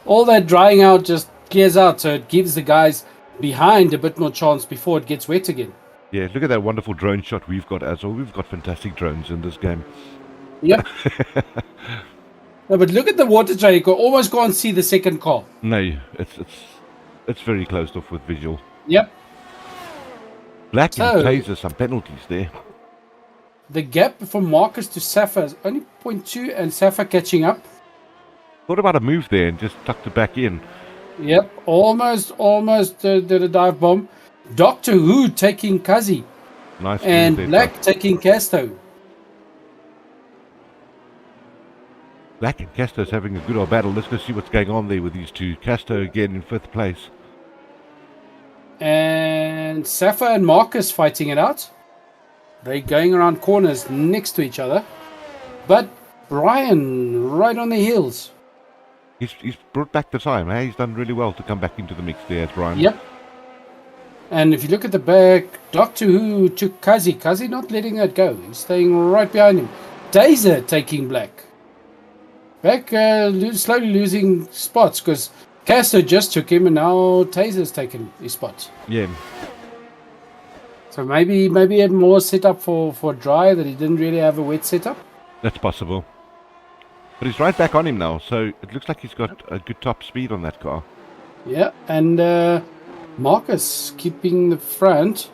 all that drying out just clears out. So it gives the guys behind a bit more chance before it gets wet again. Yeah, look at that wonderful drone shot we've got as well. We've got fantastic drones in this game. Yep. No, but look at the water jar. You can almost go and see the second car. No, it's very closed off with visual. Yep. Black and Taser, some penalties there. The gap from Marcus to Safa is only 0.2, and Safa catching up. Thought about a move there and just tucked it back in. Yep, almost did a dive bomb. Doctor Who taking Kazi. Nice. And Black taking Casto. Black and Casto's having a good old battle. Let's go see what's going on there with these two. Casto again in 5th place. And Safa and Marcus fighting it out. They're going around corners next to each other. But Brian right on the heels. He's brought back the time. Eh? He's done really well to come back into the mix there, Brian. Yep. And if you look at the back, Doctor Who took Kazi. Kazi not letting that go. He's staying right behind him. Taser taking Black. Black slowly losing spots because Casto just took him and now Taser's taken his spot. Yeah. So maybe he had more setup for dry, that he didn't really have a wet setup. That's possible. But he's right back on him now, so it looks like he's got a good top speed on that car. Yeah, and Marcus keeping the front.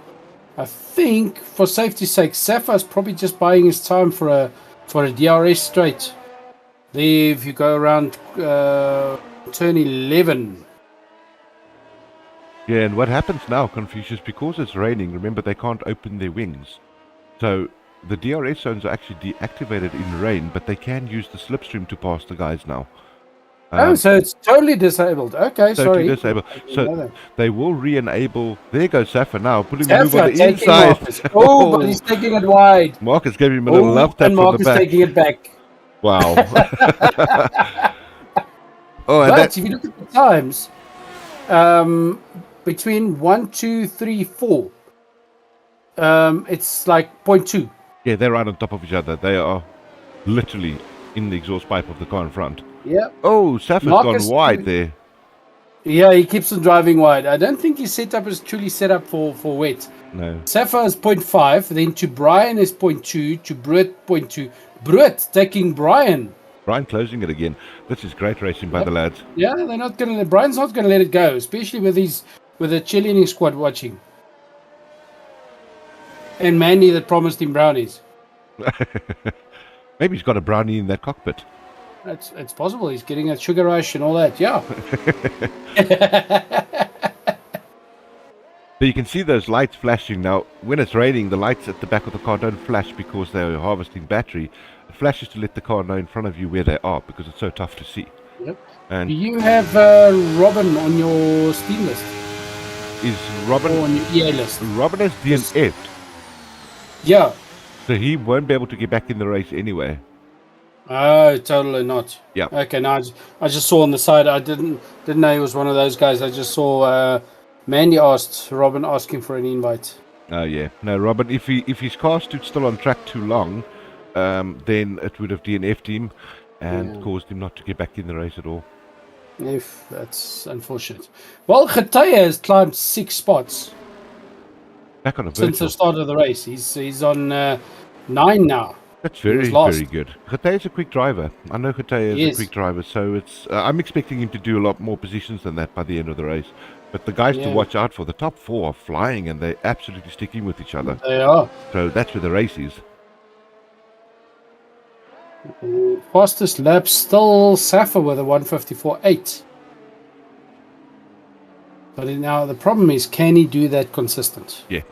I think for safety's sake, Safa's probably just buying his time for a DRS straight. There, if you go around turn 11. Yeah, and what happens now, Confucius, because it's raining, remember they can't open their wings. So the DRS zones are actually deactivated in rain, but they can use the slipstream to pass the guys now. So it's totally disabled. Okay, totally sorry. Disabled. So they will re-enable. There goes Safa now, putting Safa the move on the inside. Marcus. Oh, but he's taking it wide. Marcus gave him a little love tap and from Marcus the back. taking it back. Wow. But if you look at the times, between 1, 2, 3, 4, it's like 0.2. Yeah, they're right on top of each other. They are literally in the exhaust pipe of the car in front. Yeah. Oh, Safa's gone wide there. Yeah, he keeps on driving wide. I don't think his setup is truly set up for wet. No. Safa is 0.5, then to Brian is 0.2, to Brut 0.2. Brut taking Brian. Brian closing it again. This is great racing by the lads. Yeah, Brian's not gonna let it go, especially with the cheerleading squad watching. And Mandy that promised him brownies. Maybe he's got a brownie in that cockpit. It's possible. He's getting a sugar rush and all that. Yeah. So you can see those lights flashing now. When it's raining, the lights at the back of the car don't flash because they're harvesting battery. It flashes to let the car know in front of you where they are because it's so tough to see. Yep. And do you have Robin on your Steam list? Is Robin on your EA list? Robin has DNF'd. Yeah. So he won't be able to get back in the race anyway. Oh, totally not. Yeah. Okay, now I just saw on the side. I didn't know he was one of those guys. I just saw Mandy asked Robin asking for an invite. Oh yeah, no, Robin. If his car stood still on track too long, then it would have DNF'd him and caused him not to get back in the race at all. If that's unfortunate. Well, Getaya has climbed 6 spots. Back on a since the start of the race. He's on 9 now. That's very good. Getaya is a quick driver. I know Getaya is a quick driver, so it's. I'm expecting him to do a lot more positions than that by the end of the race. But the guys to watch out for, the top 4 are flying and they're absolutely sticking with each other. They are. So that's where the race is. Fastest lap still Safa with a 154.8. But now the problem is, can he do that consistent? Yeah.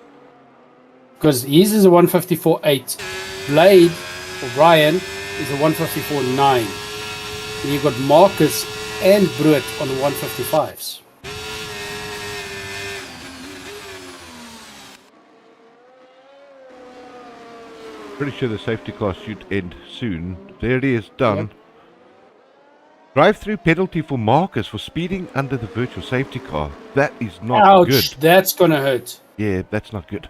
Because his is a 154.8. Blade for Brian is a 154.9. And you've got Marcus and Brut on the 155s. Pretty sure the safety car should end soon. There it is, done. Drive-through penalty for Marcus for speeding under the virtual safety car. That is not good. Ouch, that's gonna hurt. Yeah, that's not good.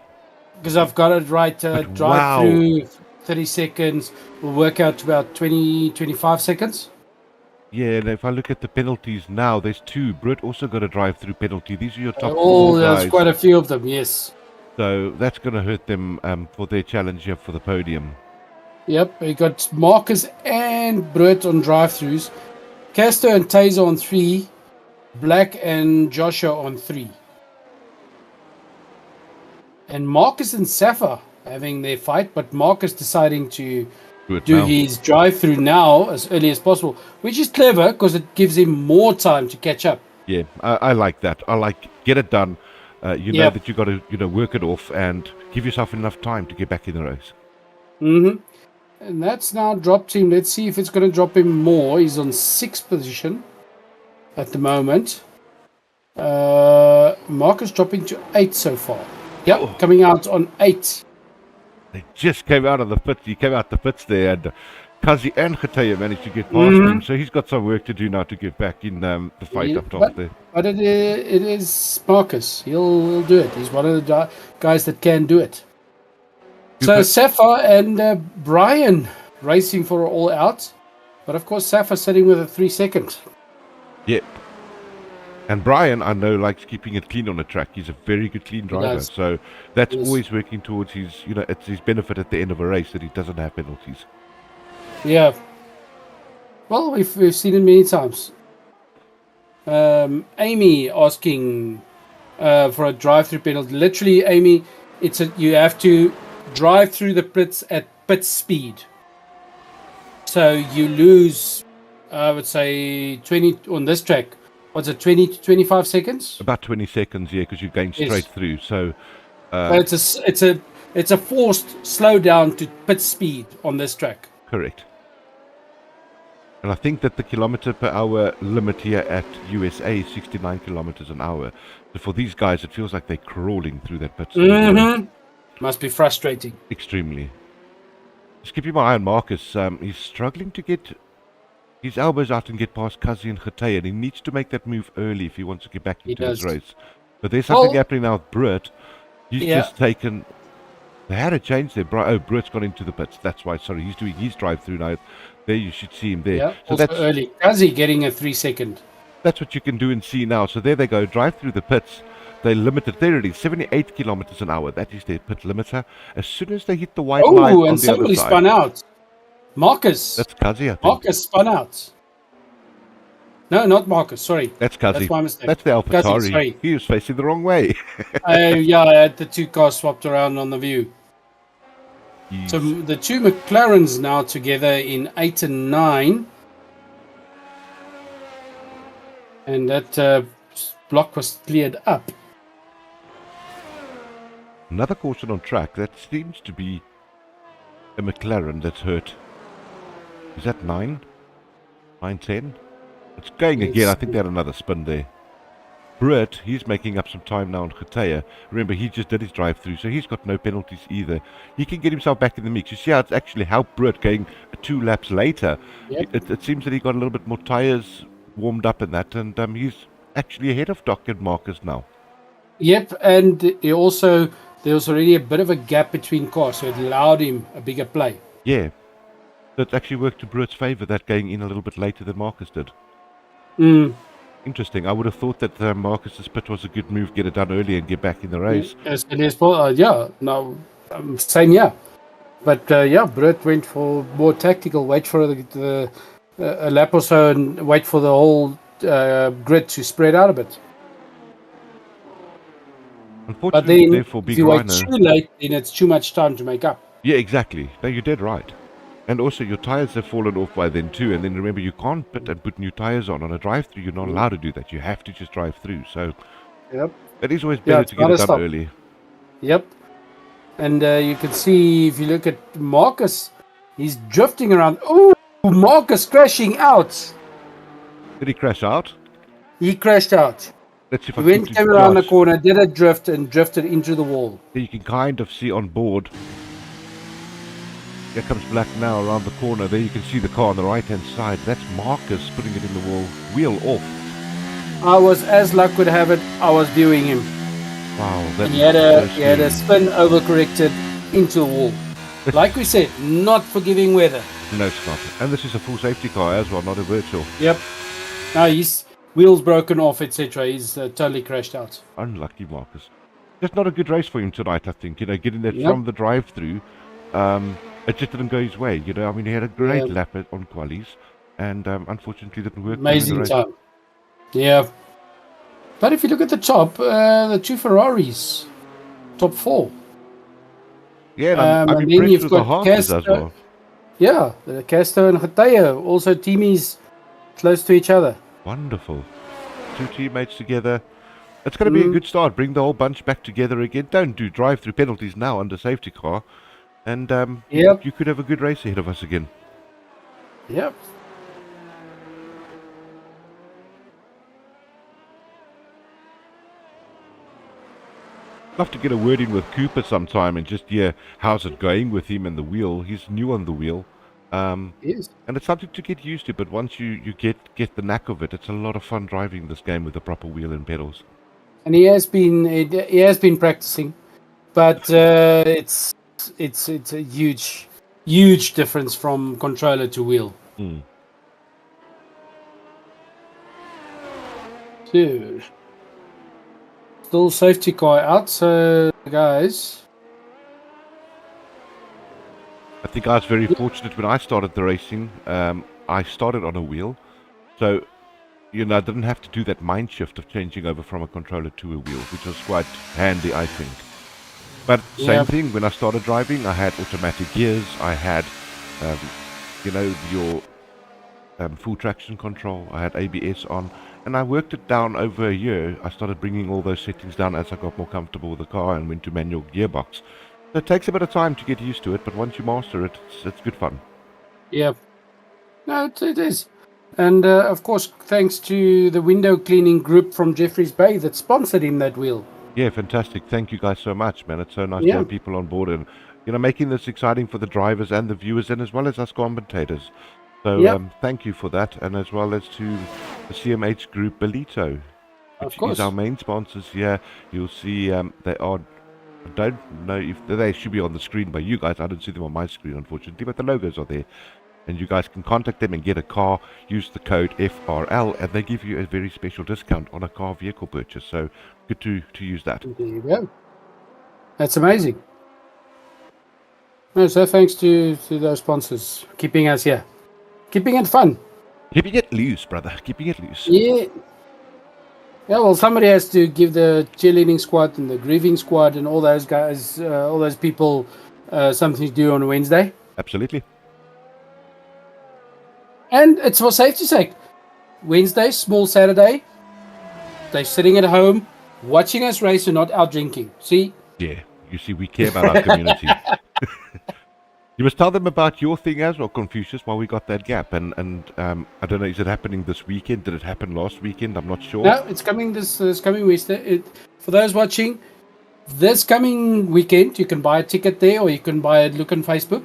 Because I've got it right. Drive through 30 seconds will work out to about 25 seconds. Yeah, and if I look at the penalties now, there's 2. Brett also got a drive-through penalty. These are your top 4 guys. There's quite a few of them, yes. So that's going to hurt them for their challenge here for the podium. Yep, we got Marcus and Brett on drive-throughs. Castor and Taser on 3. Black and Joshua on 3. And Marcus and Safa having their fight, but Marcus deciding to do his drive-through now as early as possible, which is clever because it gives him more time to catch up. Yeah, I like that. I like get it done. You know that you got to work it off and give yourself enough time to get back in the race. Mm-hmm. And that's now dropped him. Let's see if it's going to drop him more. He's on 6th position at the moment. Marcus dropping to 8 so far. Yep, coming out on 8. They just came out of the pits. He came out the pits there, and Kazi and Khataya managed to get past him. So he's got some work to do now to get back in the fight up top there. But it is Marcus. He'll do it. He's one of the guys that can do it. So Safa and Brian racing for all out. But of course, Safa sitting with a 3 second. Yep. And Brian, I know, likes keeping it clean on the track. He's a very good clean driver. So that's always working towards his, it's his benefit at the end of a race that he doesn't have penalties. Yeah. Well, we've seen it many times. Amy asking for a drive-through penalty. Literally, Amy, you have to drive through the pits at pit speed. So you lose, I would say, 20 on this track. What's it, 20 to 25 seconds? About 20 seconds, yeah, because you're going straight through. So, but it's a forced slowdown to pit speed on this track. Correct. And I think that the kilometer per hour limit here at USA is 69 kilometers an hour. So for these guys, it feels like they're crawling through that pit. Must be frustrating. Extremely. Just keeping my eye on Marcus. He's struggling to get his elbows out and get past Kazi and Khataya, and he needs to make that move early if he wants to get back into his race. But there's something happening now with Brett. He's just taken... They had a change there. Brett's gone into the pits. That's why, sorry, he's doing his drive-through now. There, you should see him there. Yeah, so also that's early. Kazi getting a 3 second. That's what you can do and see now. So there they go, drive through the pits. They limited, there it is, 78 kilometers an hour. That is their pit limiter. As soon as they hit the white line on the other side... somebody spun out. Marcus. That's Kazi, I think. Marcus spun out. No, not Marcus, sorry. That's Kazi. That's my mistake. That's the AlphaTauri. He was facing the wrong way. Yeah, I had the 2 cars swapped around on the view. Yes. So the 2 McLarens now together in 8 and 9. And that block was cleared up. Another caution on track. That seems to be a McLaren that's hurt. Is that 9? 9-10? It's going again. I think they had another spin there. Brett, he's making up some time now on Khataya. Remember, he just did his drive-through, so he's got no penalties either. He can get himself back in the mix. You see how it's actually helped Brett going 2 laps later. Yep. It seems that he got a little bit more tyres warmed up in that, and he's actually ahead of Doc and Marcus now. Yep, and there was already a bit of a gap between cars, so it allowed him a bigger play. Yeah. So it actually worked to Brett's favour, that going in a little bit later than Marcus did. Interesting. I would have thought that Marcus's pit was a good move, get it done early and get back in the race. Yes, same, yeah. But Brett went for more tactical, wait for a lap or so and wait for the whole grid to spread out a bit. Unfortunately, but then, for if you wait too late, then it's too much time to make up. Yeah, exactly. No, you're dead right. And also, your tyres have fallen off by then too. And then remember, you can't pit and put new tyres on a drive-through. You're not allowed to do that. You have to just drive through. So it is always better to get it done early. Yep. And you can see, if you look at Marcus, he's drifting around. Oh, Marcus crashing out. Did he crash out? He crashed out. Let's see if he came around the corner, did a drift, and drifted into the wall. You can kind of see on board Here comes Black now around the corner. There you can see the car on the right-hand side. That's Marcus putting it in the wheel off. I was, as luck would have it, I was viewing him. Wow, and he had a spin overcorrected into the wall. Like we said, not forgiving weather. No, it's not. And this is a full safety car as well, not a virtual. Yep. No, his wheels broken off, etc. He's totally crashed out. Unlucky Marcus. Just not a good race for him tonight, I think. Getting that from the drive-through, it just didn't go his way. He had a great lap on qualies, and unfortunately didn't work. Amazing time. Yeah. But if you look at the top, the two Ferraris, top 4. Yeah, I'm and impressed then you've with got the Haas's as well. Yeah, the Castro and Getaya, also teamies close to each other. Wonderful. 2 teammates together. It's going to be a good start. Bring the whole bunch back together again. Don't do drive-through penalties now under safety car. And you could have a good race ahead of us again. Yep. Love to get a word in with Cooper sometime and just hear how's it going with him and the wheel. He's new on the wheel. Yes. And it's something to get used to, but once you get the knack of it, it's a lot of fun driving this game with the proper wheel and pedals. And he has been practicing, but it's a huge difference from controller to wheel. Dude. Still safety car out, so guys. I think I was very fortunate when I started the racing. I started on a wheel, so I didn't have to do that mind shift of changing over from a controller to a wheel, which was quite handy, I think. But same thing, when I started driving, I had automatic gears, I had, your full traction control, I had ABS on, and I worked it down over a year. I started bringing all those settings down as I got more comfortable with the car and went to manual gearbox. So it takes a bit of time to get used to it, but once you master it, it's good fun. Yeah. No, it is. And of course, thanks to the window cleaning group from Jeffreys Bay that sponsored him that wheel. Yeah, fantastic. Thank you guys so much, man. It's so nice to have people on board and, making this exciting for the drivers and the viewers and as well as us commentators. So thank you for that, and as well as to the CMH group Belito, which is our main sponsors here. You'll see they are, I don't know if they should be on the screen by you guys. I don't see them on my screen, unfortunately, but the logos are there. And you guys can contact them and get a car, use the code FRL, and they give you a very special discount on a car vehicle purchase. So good to use that. There you go. That's amazing. No, so thanks to those sponsors keeping us here. Keeping it fun. Keeping it loose, brother. Keeping it loose. Yeah. Yeah, well, somebody has to give the cheerleading squad and the grieving squad and all those guys, all those people, something to do on a Wednesday. Absolutely. And it's for safety's sake. Wednesday, small Saturday. They're sitting at home, watching us race and not out drinking. See? Yeah, you see, we care about our community. You must tell them about your thing as well, Confucius, while we got that gap. And I don't know, is it happening this weekend? Did it happen last weekend? I'm not sure. No, it's coming this coming Wednesday. For those watching, this coming weekend, you can buy a ticket there or you can look on Facebook.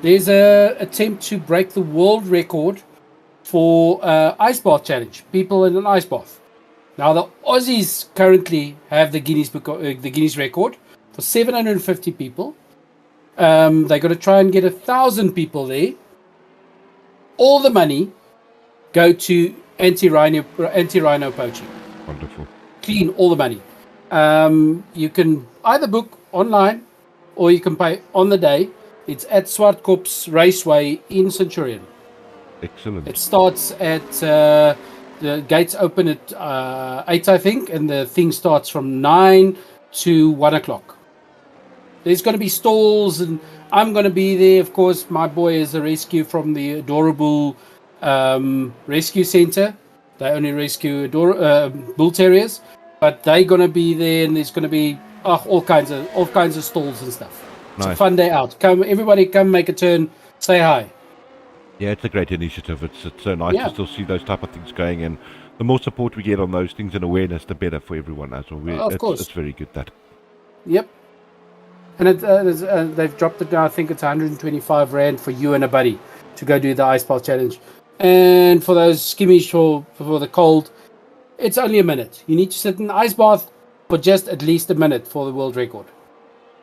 There's a attempt to break the world record for ice bath challenge. People in an ice bath. Now the Aussies currently have the Guinness record for 750 people. They're going to try and get 1,000 people there. All the money go to anti-rhino poaching. Wonderful. Clean all the money. You can either book online or you can pay on the day. It's at Swartkops Raceway in Centurion. Excellent. It starts at the gates open at 8, I think, and the thing starts from 9 to 1 o'clock. There's going to be stalls, and I'm going to be there. Of course, my boy is a rescue from the adorable rescue center. They only rescue bull terriers, but they're going to be there, and there's going to be all kinds of stalls and stuff. It's a fun day out. Everybody come make a turn, say hi. Yeah, it's a great initiative. It's so nice to still see those type of things going, and the more support we get on those things and awareness, the better for everyone as well. Of course. It's very good that. Yep. And they've dropped it now. I think it's 125 Rand for you and a buddy to go do the ice bath challenge. And for those skimmies for the cold, it's only a minute. You need to sit in the ice bath for just at least a minute for the world record.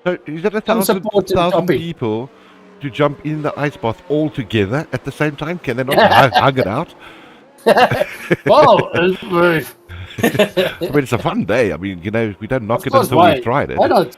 So is it 1,000 people to jump in the ice bath all together at the same time? Can they not hug it out? Well, I mean, it's a fun day. I mean, you know, we don't knock it until we've tried it. Why not?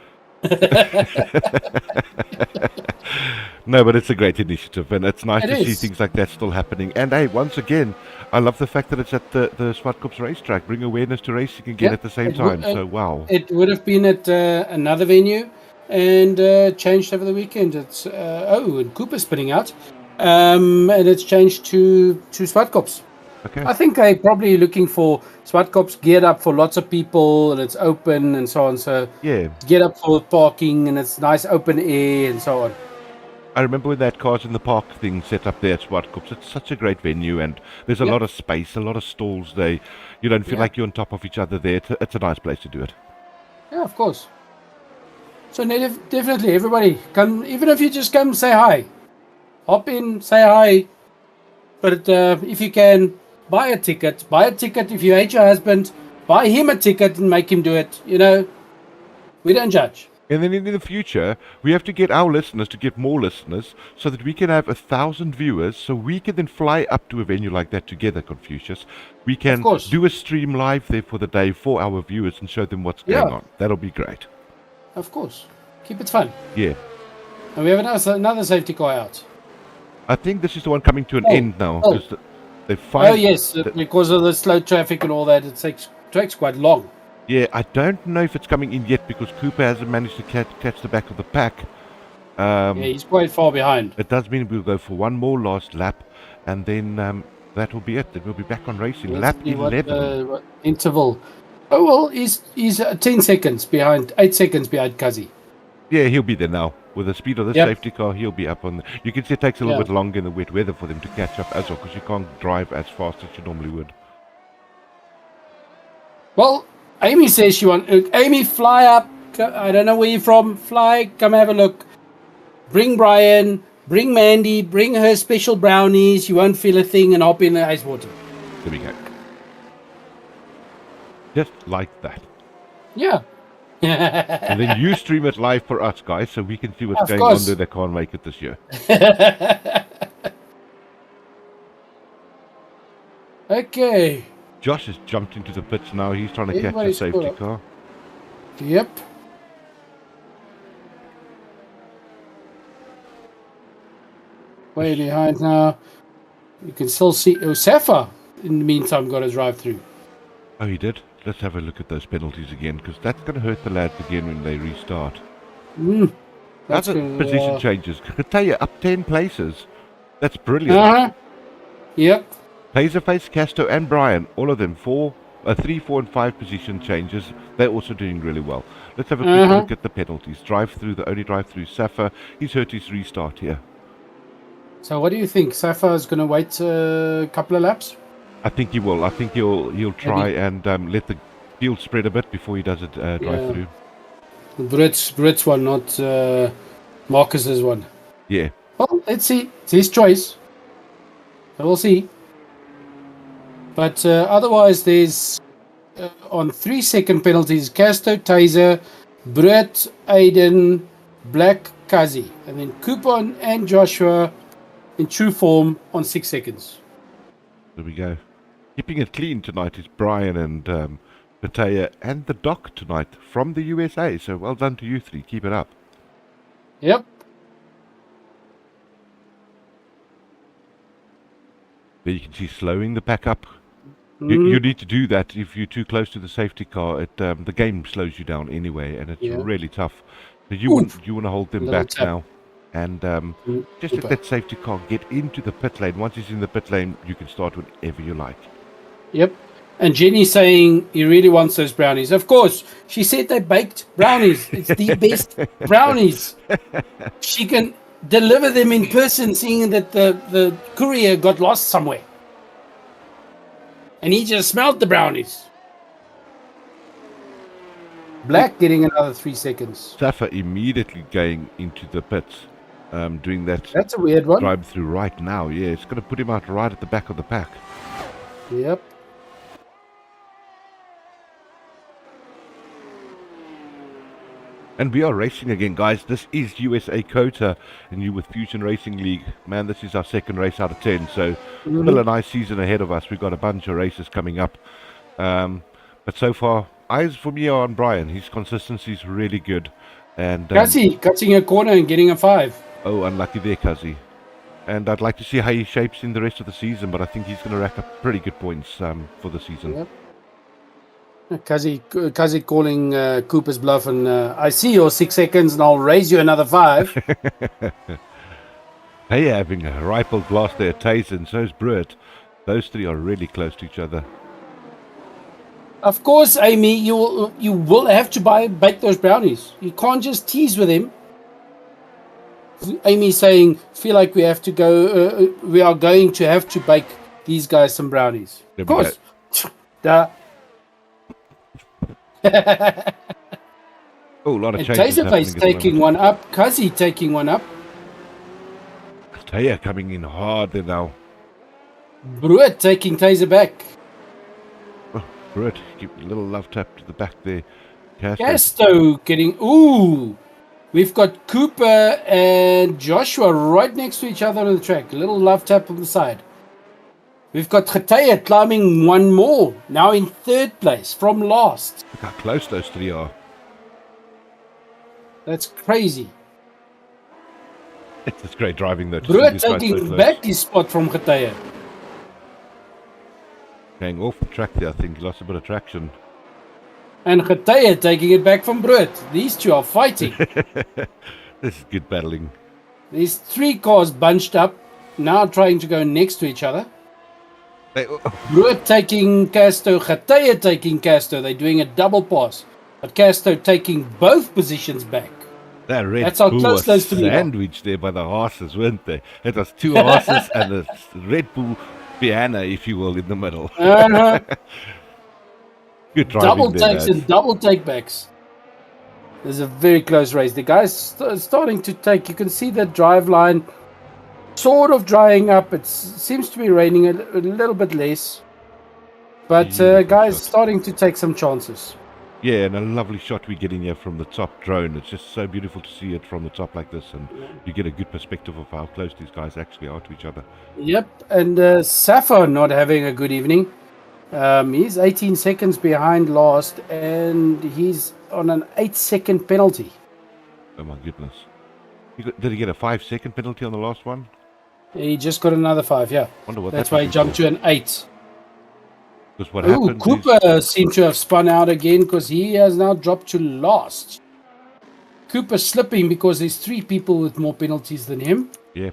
No, but it's a great initiative, and it's nice to see things like that still happening. And hey, once again, I love the fact that it's at the Swartkops racetrack, bring awareness to racing again at the same time. So wow, it would have been at another venue and changed over the weekend. It's and Cooper's spinning out, and it's changed to Swartkops. Okay. I think they're probably looking for Swartkops geared up for lots of people, and it's open and so on. So yeah, get up for parking, and it's nice open air and so on. I remember when that Cars in the Park thing set up there at Swartkops. It's such a great venue, and there's a lot of space, a lot of stalls there. You don't feel like you're on top of each other there. It's a nice place to do it. Yeah, of course. So definitely, everybody, come. Even if you just come, say hi. Hop in, say hi. But if you can, buy a ticket. Buy a ticket if you hate your husband. Buy him a ticket and make him do it. You know, we don't judge. And then in the future, we have to get our listeners to get more listeners so that we can have 1,000 viewers, so we can then fly up to a venue like that together, Confucius. We can do a stream live there for the day for our viewers and show them what's going on. That'll be great. Of course. Keep it fun. Yeah. And we have another safety car out. I think this is the one coming to an end now. They yes, because of the slow traffic and all that, it takes quite long. Yeah, I don't know if it's coming in yet because Cooper hasn't managed to catch the back of the pack. Yeah, he's quite far behind. It does mean we'll go for one more last lap, and then that will be it. Then we'll be back on racing. Lap 11. What interval? Oh, well, he's 10 seconds behind, 8 seconds behind Kazi. Yeah, he'll be there now. With the speed of the safety car, he'll be up on... You can see it takes a little bit longer in the wet weather for them to catch up as well, because you can't drive as fast as you normally would. Well, Amy says she wants... Amy, fly up. I don't know where you're from. Fly, come have a look. Bring Brian, bring Mandy, bring her special brownies. You won't feel a thing, and hop in the ice water. There we go. Just like that. Yeah. And then you stream it live for us, guys, so we can see what's going on there. They can't make it this year. Okay. Josh has jumped into the pits now. He's trying to catch a safety car. Yep. Way behind now. You can still see Safa, in the meantime, got a drive through. Oh, he did? Let's have a look at those penalties again, because that's going to hurt the lads again when they restart. That's position changes. Kataya up 10 places. That's brilliant. Yep. Taserface, Casto, and Brian, all of them 3, 4, and 5 position changes. They're also doing really well. Let's have a quick look at the penalties. Drive-through, the only drive-through. Safa, he's hurt his restart here. So what do you think? Safa is going to wait a couple of laps? I think he will. I think he'll try and let the field spread a bit before he does it drive-through. Brit's one, not Marcus's one. Yeah. Well, let's see. It's his choice. So we'll see. But otherwise, there's on 3-second penalties, Casto, Taser, Brett, Aiden, Black, Kazi. And then Coupon and Joshua in true form on 6 seconds. There we go. Keeping it clean tonight is Brian and Pataya and the Doc tonight from the USA. So well done to you three. Keep it up. Yep. There you can see slowing the pack up. You need to do that if you're too close to the safety car. The game slows you down anyway, and it's really tough. So you want to hold them back now, and just let that safety car get into the pit lane. Once it's in the pit lane, you can start whenever you like. Yep. And Jenny's saying he really wants those brownies. Of course, she said they baked brownies. It's the best brownies. She can deliver them in person, seeing that the courier got lost somewhere. And he just smelled the brownies. Black getting another 3 seconds. Safa immediately going into the pits, doing that. That's a weird one. Drive through right now. Yeah, it's going to put him out right at the back of the pack. Yep. And we are racing again, guys. This is USA Kota, and you with Fusion Racing League. Man, this is our second race out of 10, so still a nice season ahead of us. We've got a bunch of races coming up. But so far, eyes for me are on Brian. His consistency is really good. And Kazi cutting a corner and getting a 5. Oh, unlucky there, Kazi. And I'd like to see how he shapes in the rest of the season, but I think he's going to rack up pretty good points for the season. Yep. Kazi calling Cooper's bluff, and I see your 6 seconds, and I'll raise you another 5. Hey, having a rifled blast there, Taser, and so's Brett. Those three are really close to each other. Of course, Amy, you will have to bake those brownies. You can't just tease with him. Amy saying, "Feel like we have to go. We are going to have to bake these guys some brownies." Of course. Duh. Oh, a lot of and changes. Taserface taking one up. Kazi taking one up. Taya coming in hard there now. Bruet taking Taser back. Oh, Bruet, give a little love tap to the back there. Casto getting... Ooh! We've got Cooper and Joshua right next to each other on the track. A little love tap on the side. We've got Getaya climbing one more. Now in 3rd place from last. Look how close those three are. That's crazy. It's great driving though. Bruet taking back his spot from Getaya. Going off the track there, I think. He lost a bit of traction. And Getaya taking it back from Bruet. These two are fighting. This is good battling. These 3 cars bunched up, now trying to go next to each other. Bruet taking Casto, Getaya taking Casto. They're doing a double pass. But Casto taking both positions back. That's how close those three are. Sandwiched there by the horses, weren't they? It was 2 horses and a Red Bull piano, if you will, in the middle. Good driving. Double takes and double takebacks. There's a very close race. The guy's starting to take. You can see that drive line sort of drying up. It seems to be raining a little bit less. But guys starting to take some chances. Yeah, and a lovely shot we're getting here from the top drone. It's just so beautiful to see it from the top like this, and you get a good perspective of how close these guys actually are to each other. Yep, and Safa not having a good evening. He's 18 seconds behind last, and he's on an 8-second penalty. Oh my goodness. Did he get a 5-second penalty on the last one? He just got another 5, yeah. Wonder what That's why he jumped to an 8. Because what happened Cooper seemed to have spun out again because he has now dropped to last. Cooper slipping because there's 3 people with more penalties than him. Yeah.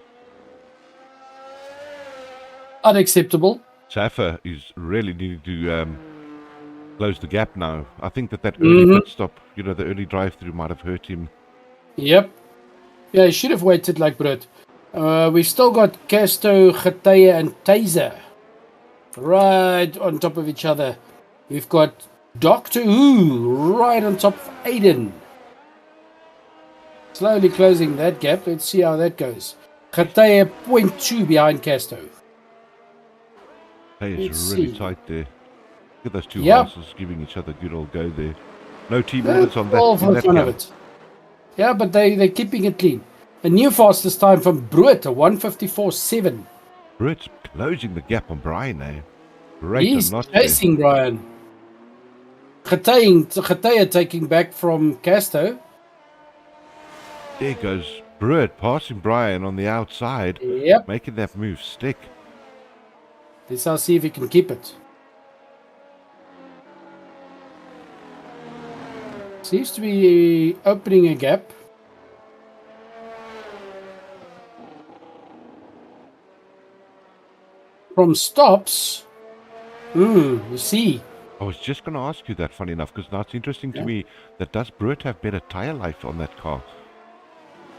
Unacceptable. Safa is really needing to close the gap now. I think that early pit stop, the early drive-through might have hurt him. Yep. Yeah, he should have waited like Brett. We've still got Casto, Getaya, and Taser right on top of each other. We've got Doctor Who right on top of Aiden. Slowly closing that gap. Let's see how that goes. Getaya 0.2 behind Casto. Hey, it's really tight there. Look at those 2 horses giving each other a good old go there. No team orders on that. Of it. Yeah, but they're keeping it clean. A new fastest time from Bruet, a 1:54.7. Bruet's closing the gap on Brian, eh? Great. He's chasing Brian. Getaya taking back from Casto. There goes Bruet passing Brian on the outside. Yep. Making that move stick. Let's see if he can keep it. Seems to be opening a gap. From stops. You see. I was just going to ask you that, funny enough, because now it's interesting to me that does Bruet have better tire life on that car?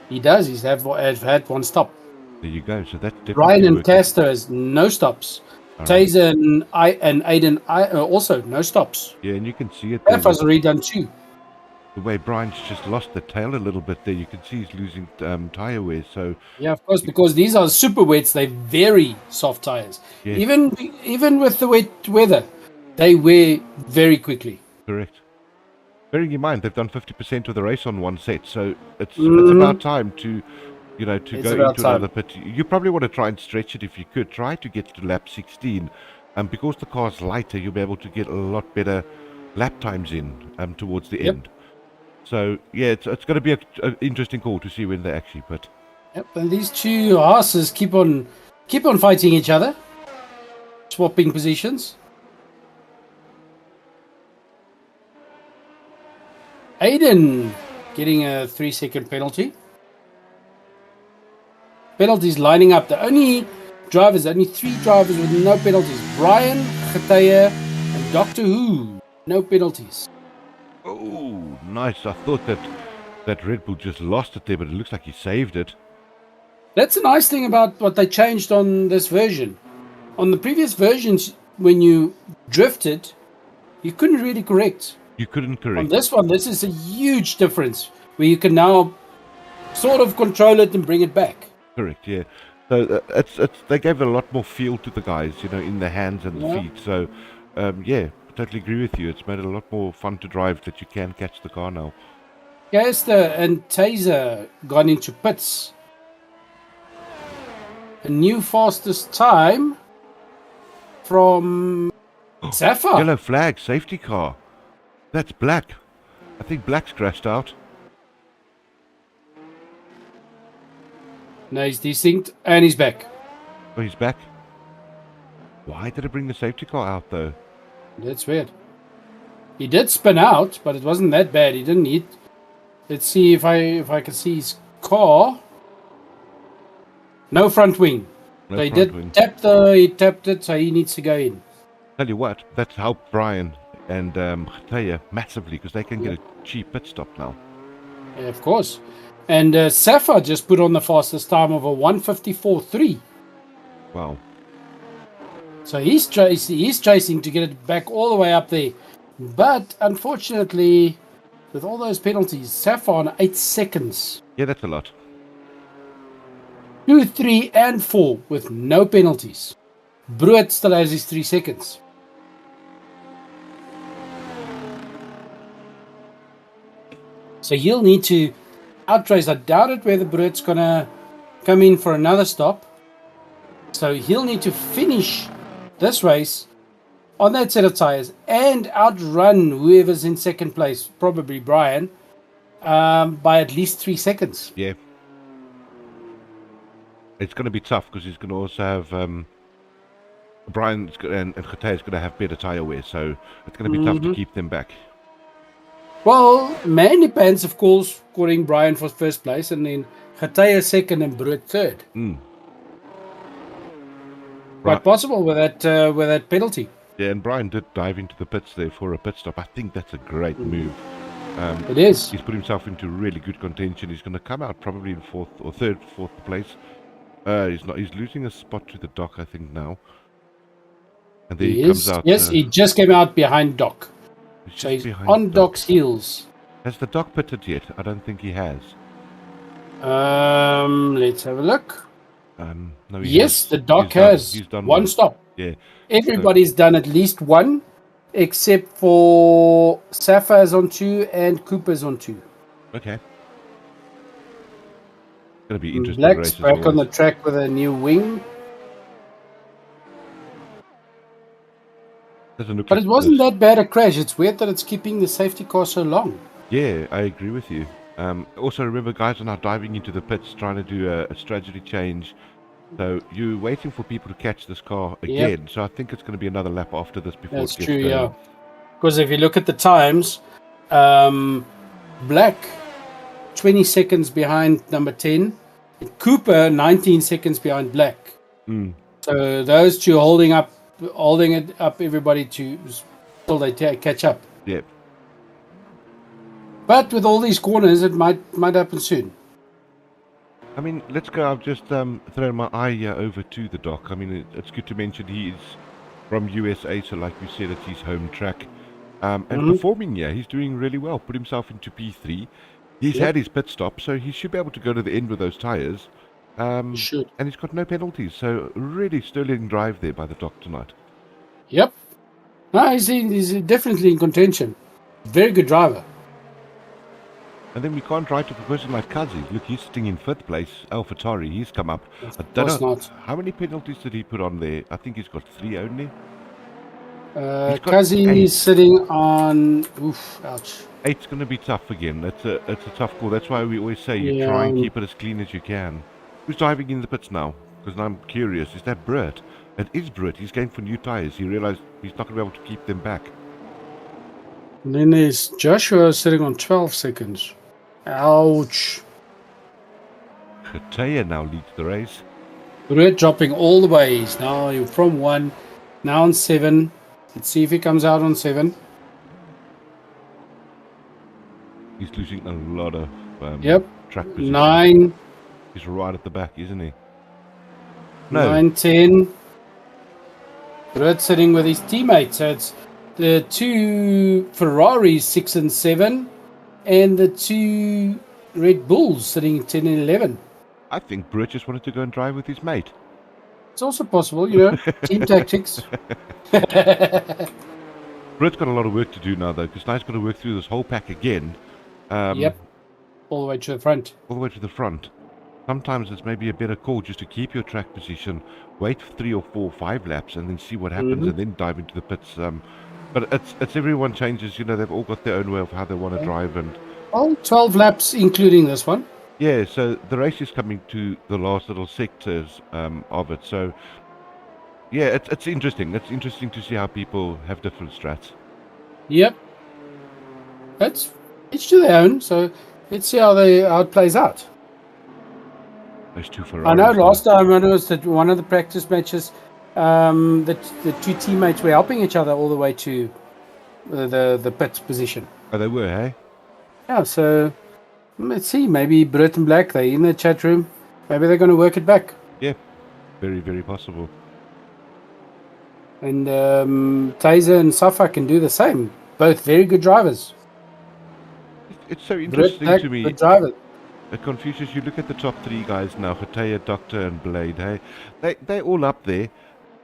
He does. He's had 1 stop. There you go. So that's definitely Ryan and Casto has no stops. Taser and Aiden also no stops. Yeah, and you can see it. Alpha's already done 2. the way Brian's just lost the tail a little bit there. You can see he's losing tyre wear. So yeah, of course, because these are super wets. They're very soft tires. Yeah. Even with the wet weather, they wear very quickly. Correct. Bearing in mind they've done 50% of the race on one set, so it's about time to, you know, to go into another pit. You probably want to try and stretch it if you could. Try to get to lap 16, and because the car's lighter, you'll be able to get a lot better lap times in towards the end. So yeah, it's going to be an interesting call to see when they actually pit. Yep, and these two horses keep on fighting each other, swapping positions. Aiden getting a 3-second penalty. Penalties lining up. The only three drivers with no penalties. Brian, Geteye, and Doctor Who. No penalties. Oh, nice. I thought that Red Bull just lost it there, but it looks like he saved it. That's a nice thing about what they changed on this version. On the previous versions, when you drifted, you couldn't really correct. You couldn't correct. On this one, this is a huge difference where you can now sort of control it and bring it back. Correct, yeah. So they gave a lot more feel to the guys, you know, in the hands and the feet. So, yeah, I totally agree with you. It's made it a lot more fun to drive that you can catch the car now. Gaster and Taser gone into pits. A new fastest time from Sapphire. Yellow flag, safety car. That's Black. I think Black's crashed out. No, he's desynced and he's back. Oh, he's back? Why did it bring the safety car out, though? That's weird. He did spin out, but it wasn't that bad. He didn't hit. Let's see if I can see his car. No front wing. No so he front did wing. he tapped it, so he needs to go in. Tell you what, that's helped Brian and Geteye massively because they can get a cheap pit stop now. Yeah, of course. And Sapphire just put on the fastest time of a 1:54.3. Wow. So he's chasing to get it back all the way up there. But unfortunately, with all those penalties, Sapphire on 8 seconds. Yeah, that's a lot. 2, 3, and 4 with no penalties. Brood still has his 3 seconds. So he'll need to outrace. I doubt it whether Brood's gonna come in for another stop. So he'll need to finish this race on that set of tires and outrun whoever's in second place, probably Brian, by at least 3 seconds. Yeah. It's going to be tough because he's going to also have Brian and Geteye is going to have better tyre wear, so it's going to be tough to keep them back. Well, mainly depends, of course, scoring Brian for first place, and then Geteye second and Brood third. Quite possible with that penalty. Yeah, and Brian did dive into the pits there for a pit stop. I think that's a great move. It is. He's put himself into really good contention. He's going to come out probably in fourth place. He's not. He's losing a spot to the Doc, I think, now. And then he comes out. Yes, he just came out behind Doc. So he's on Doc's heels. Has the Doc pitted yet? I don't think he has. Let's have a look. No, yes, the Doc has. He's done one stop. Yeah. Everybody's done at least one, except for Sapphire's on 2 and Cooper's on 2. Okay. Gonna be interesting. Black's back on the track with a new wing. But it wasn't that bad a crash. It's weird that it's keeping the safety car so long. Yeah, I agree with you. Also, remember, guys are now diving into the pits, trying to do a strategy change. So you're waiting for people to catch this car again. Yep. So I think it's going to be another lap after this before That's it gets true, going. yeah. Because if you look at the times, Black 20 seconds behind number 10, and Cooper 19 seconds behind Black. So those two holding it up everybody till they catch up. Yep. But with all these corners, it might happen soon. I mean, let's go. I've just thrown my eye over to the Doc. I mean, it's good to mention he's from USA, so like we said, it's his home track. and performing here. He's doing really well. Put himself into P3. He's had his pit stop, so he should be able to go to the end with those tyres. Should. And he's got no penalties, so really sterling drive there by the Doc tonight. Yep. No, he's definitely in contention. Very good driver. And then we can't write off a person like Kazi. Look, he's sitting in 5th place. AlphaTauri, he's come up. I don't know. How many penalties did he put on there? I think he's got 3 only. Kazi is sitting on... Oof, ouch. 8's going to be tough again. It's a tough call. That's why we always say you try and keep it as clean as you can. Who's driving in the pits now? Because I'm curious. Is that Brett? It is Brett. He's going for new tyres. He realised he's not going to be able to keep them back. And then there's Joshua sitting on 12 seconds. Ouch. Kataya now leads the race. Brett dropping all the ways. Now you're from 1. Now on 7. Let's see if he comes out on 7. He's losing a lot of track position. 9. He's right at the back, isn't he? No. 9, 10. Brett sitting with his teammates. So it's the 2 Ferraris, 6 and 7, and the 2 Red Bulls sitting 10 and 11. I think Brett just wanted to go and drive with his mate. It's also possible, team tactics. Brett's got a lot of work to do now, though, because Knight's got to work through this whole pack again. Yep. All the way to the front. All the way to the front. Sometimes it's maybe a better call just to keep your track position, wait for 3 or 4, 5 laps, and then see what happens, and then dive into the pits. But it's everyone changes. They've all got their own way of how they want to drive, and 12 laps, including this one. Yeah, so the race is coming to the last little sectors of it. So, yeah, it's interesting. It's interesting to see how people have different strats. Yep. That's each to their own. So let's see how it plays out. Those 2 Ferraris. I know last time I noticed that one of the practice matches, the 2 teammates were helping each other all the way to the pit position. Oh, they were, hey? Yeah, so let's see. Maybe Brett and Black, they're in the chat room. Maybe they're going to work it back. Yeah, very, very possible. And Taser and Safa can do the same. Both very good drivers. It's so interesting to me. Good driver. Confucius, you look at the top 3 guys now, Hataya, Doctor, and Blade, hey? They're all up there.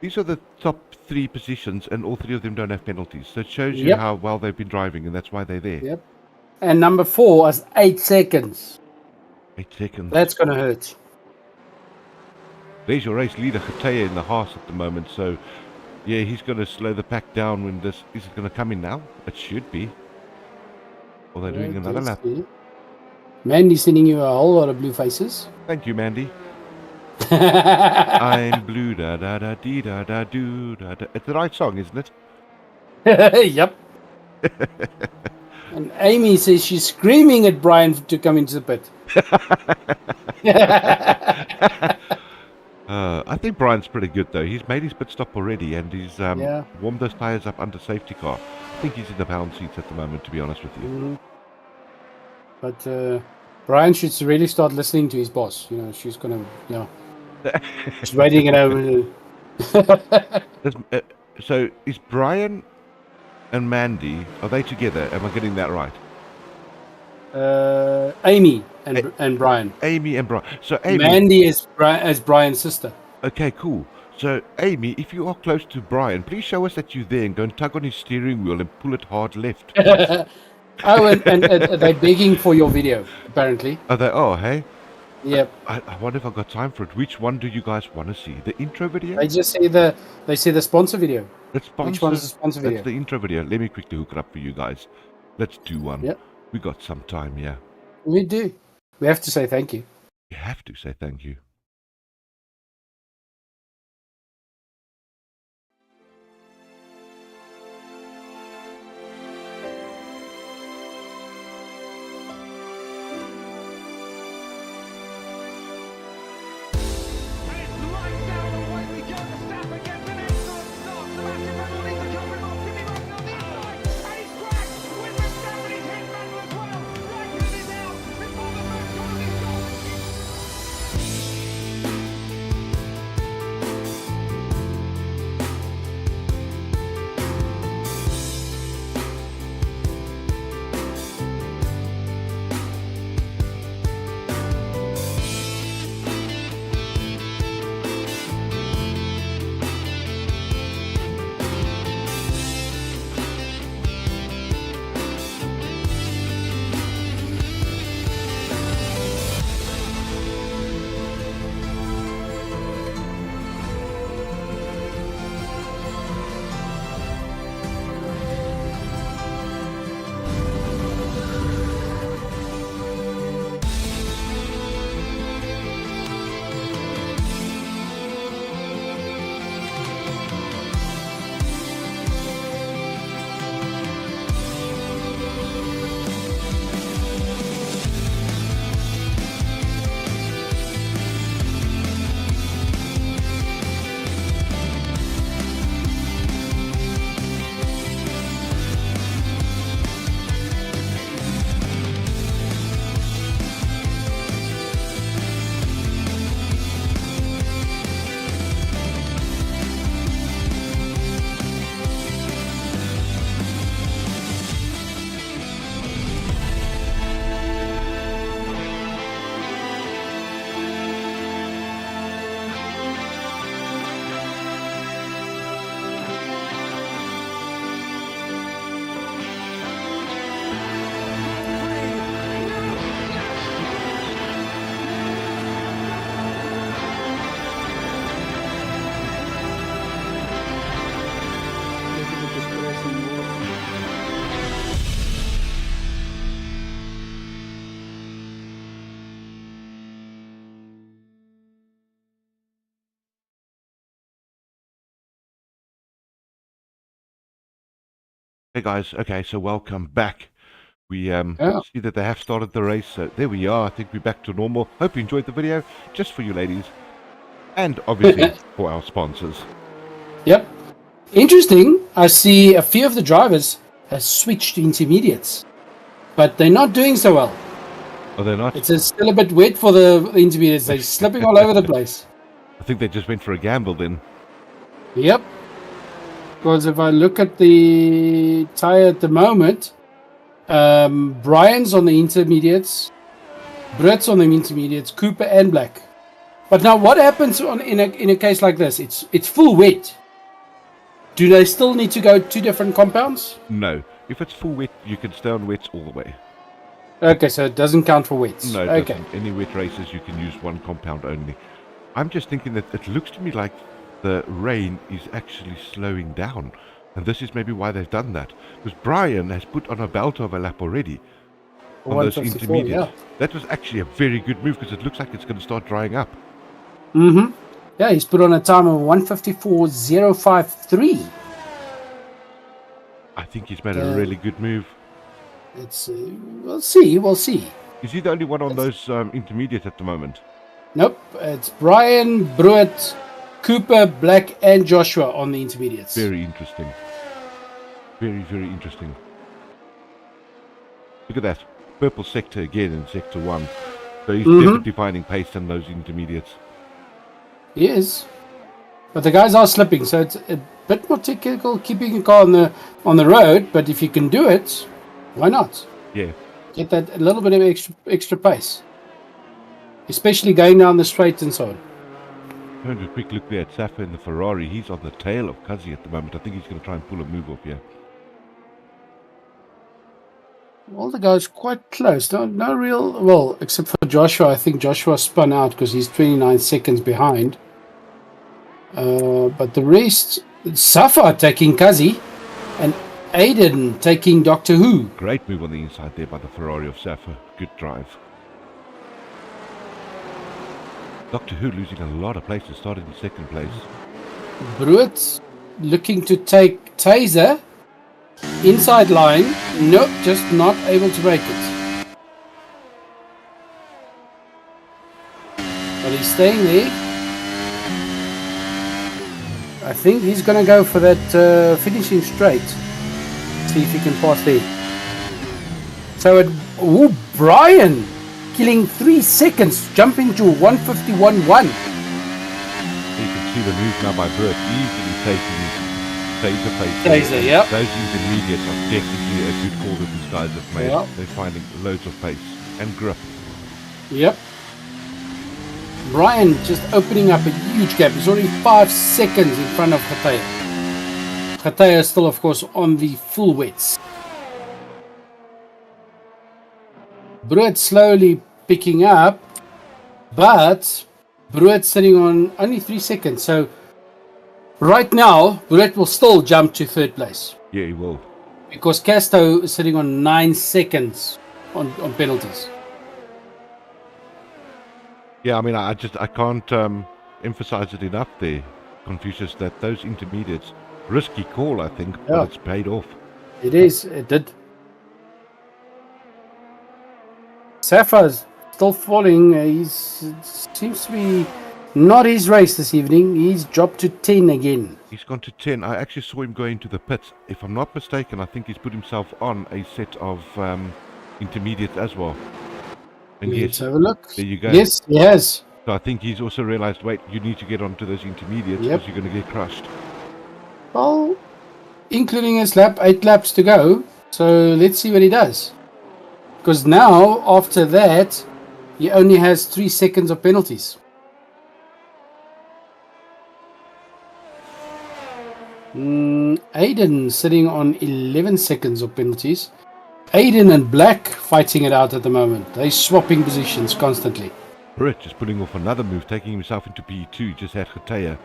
These are the top 3 positions, and all 3 of them don't have penalties. So it shows you how well they've been driving, and that's why they're there. Yep. And number 4 is 8 seconds. 8 seconds. That's going to hurt. There's your race leader, Hataya, in the Haas at the moment. So, yeah, he's going to slow the pack down when this... Is it going to come in now? It should be. Or they're doing another lap. Mandy's sending you a whole lot of blue faces. Thank you, Mandy. I'm blue, da da da dee da da do da da. It's the right song, isn't it? Yep. And Amy says she's screaming at Brian to come into the pit. I think Brian's pretty good, though. He's made his pit stop already, and he's warmed those tyres up under safety car. I think he's in the pound seats at the moment, to be honest with you. But Brian should really start listening to his boss. She's going to, she's waiting it over. So is Brian and Mandy, are they together? Am I getting that right? Amy and Brian. Amy and Brian. So Amy, Mandy is Brian's sister. Okay, cool. So Amy, if you are close to Brian, please show us that you're there and go and tug on his steering wheel and pull it hard left. Oh, and they're begging for your video, apparently. Are they? Oh, hey? Yep. I wonder if I've got time for it. Which one do you guys want to see? The intro video? They just see the sponsor video. Which one is the sponsor video? That's the intro video. Let me quickly hook it up for you guys. Let's do one. Yep. We got some time here. We do. We have to say thank you. We have to say thank you. Hey guys, okay, so welcome back. We see that they have started the race, so there we are. I think we're back to normal. Hope you enjoyed the video, just for you ladies, and obviously for our sponsors. Yep. Interesting, I see a few of the drivers have switched to intermediates, but they're not doing so well. Oh, they're not? It's still a bit wet for the intermediates. They're slipping all over the place. I think they just went for a gamble then. Yep. Because if I look at the tyre at the moment, Brian's on the intermediates, Britt's on the intermediates, Cooper and Black. But now what happens in a case like this? It's full wet. Do they still need to go 2 different compounds? No. If it's full wet, you can stay on wets all the way. Okay, so it doesn't count for wets. No, it okay. doesn't. Any wet races, you can use 1 compound only. I'm just thinking that it looks to me like the rain is actually slowing down. And this is maybe why they've done that. Because Brian has put on a belt of a lap already. On those intermediates. Yeah. That was actually a very good move because it looks like it's going to start drying up. Mm-hmm. Yeah, he's put on a time of 1:54.053. I think he's made a really good move. It's we'll see. Is he the only one on those intermediates at the moment? Nope. It's Brian, Bruett, Cooper, Black, and Joshua on the intermediates. Very interesting. Very, very interesting. Look at that. Purple sector again in sector 1. So he's definitely finding pace in those intermediates. He is. But the guys are slipping, so it's a bit more technical keeping a car on the road, but if you can do it, why not? Yeah. Get that a little bit of extra pace. Especially going down the straight and so on. Having a quick look there at Safa in the Ferrari. He's on the tail of Kazi at the moment. I think he's going to try and pull a move off here. All the guys quite close. No real... Well, except for Joshua. I think Joshua spun out because he's 29 seconds behind. But the rest... Safa taking Kazi. And Aiden taking Doctor Who. Great move on the inside there by the Ferrari of Safa. Good drive. Doctor Who losing a lot of places, started in 2nd place. Bruett looking to take Taser. Inside line. Nope, just not able to break it. But he's staying there. I think he's going to go for that finishing straight. See if he can pass there. So, Brian killing 3 seconds, jumping to 1:51.1. You can see the move now by Burt, easily taking Taser pace. Taser, yep. Those intermediates are definitely a good call that these guys have made. Yep. They're finding loads of pace and grip. Yep. Brian just opening up a huge gap. He's already 5 seconds in front of Khataya. Khataya is still, of course, on the full wets. Bruett slowly picking up, but Bruett sitting on only 3 seconds. So right now, Bruett will still jump to 3rd place. Yeah, he will. Because Casto is sitting on 9 seconds on penalties. Yeah, I mean, I can't emphasize it enough there, Confucius, that those intermediates, risky call, I think, but it's paid off. It is, it did. Safa's still falling. Seems to be not his race this evening. He's dropped to 10 again. He's gone to 10. I actually saw him go into the pits. If I'm not mistaken, I think he's put himself on a set of intermediates as well. And let's have a look. There you go. Yes, he has. So I think he's also realized, wait, you need to get onto those intermediates because you're going to get crushed. Well, including his lap, 8 laps to go. So let's see what he does. Because now, after that, he only has 3 seconds of penalties. Aiden sitting on 11 seconds of penalties. Aiden and Black fighting it out at the moment. They're swapping positions constantly. Britt just putting off another move, taking himself into P2, just had Khataya.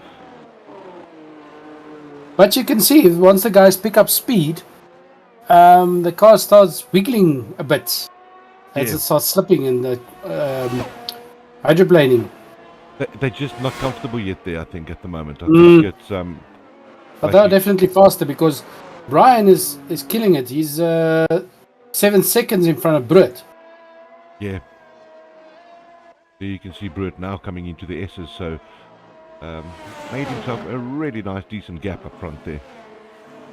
But you can see, once the guys pick up speed, the car starts wiggling a bit as it starts slipping in the hydroplaning. They're just not comfortable yet there, I think, at the moment. I think it's... but they're definitely faster because Brian is killing it. He's 7 seconds in front of Brut. Yeah. There you can see Brut now coming into the S's, so made himself a really nice, decent gap up front there.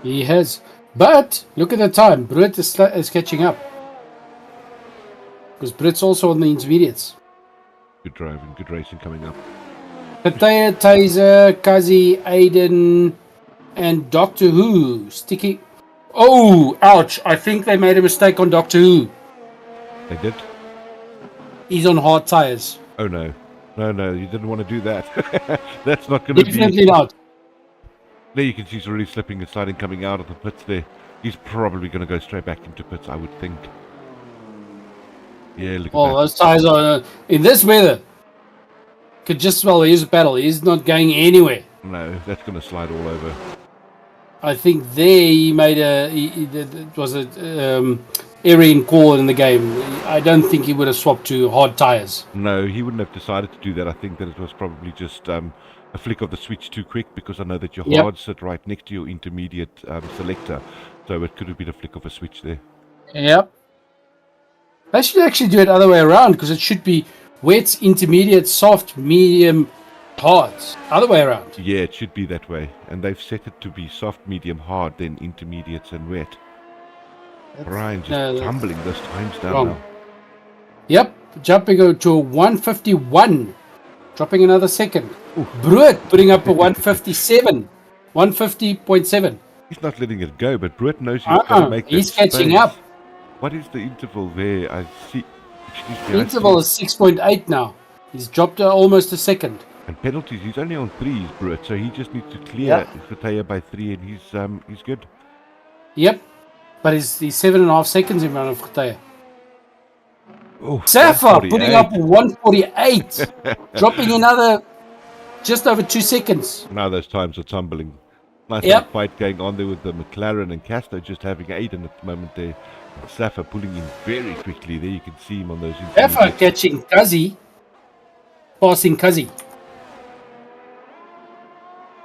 He has. But look at the time. Brut is catching up. Because Brut's also on the intermediates. Good driving, good racing coming up. Pataya, Taser, Kazi, Aiden, and Doctor Who sticking. Oh, ouch! I think they made a mistake on Doctor Who. They did? He's on hard tires. Oh no. No, you didn't want to do that. That's not going to be... Definitely not. There you can see he's already slipping and sliding coming out of the pits there. He's probably going to go straight back into pits, I would think. Yeah, look at that. Oh, those tires are... in this weather, could just well use a pedal. He's not going anywhere. No, that's going to slide all over. I think there he made it was a erring call in the game. I don't think he would have swapped to hard tires. No, he wouldn't have decided to do that. I think that it was probably just a flick of the switch too quick, because I know that your hards sit right next to your intermediate selector. So it could have been a flick of a switch there. Yep. They should actually do it other way around, because it should be wet, intermediate, soft, medium, hards. Other way around. Yeah, it should be that way. And they've set it to be soft, medium, hard, then intermediates and wet. Brian just tumbling those times down now. Yep, jumping to 151. Dropping another second. Brut putting up a 157. 150.7. He's not letting it go, but Brut knows he's got to make that He's catching space. up. What is the interval there? I see. Excuse me. The interval is 6.8 now. He's dropped almost a second. And penalties, he's only on 3, Brut, so he just needs to clear Fataya by 3, and he's good. Yep, but he's 7.5 seconds in front of Fataya. Oh, Safa putting up 148, dropping another just over 2 seconds. Now those times are tumbling. Nice little fight going on there with the McLaren and Castro just having Aiden at the moment there. Safa pulling in very quickly. There you can see him on those. Safa catching Kazi, passing Kazi.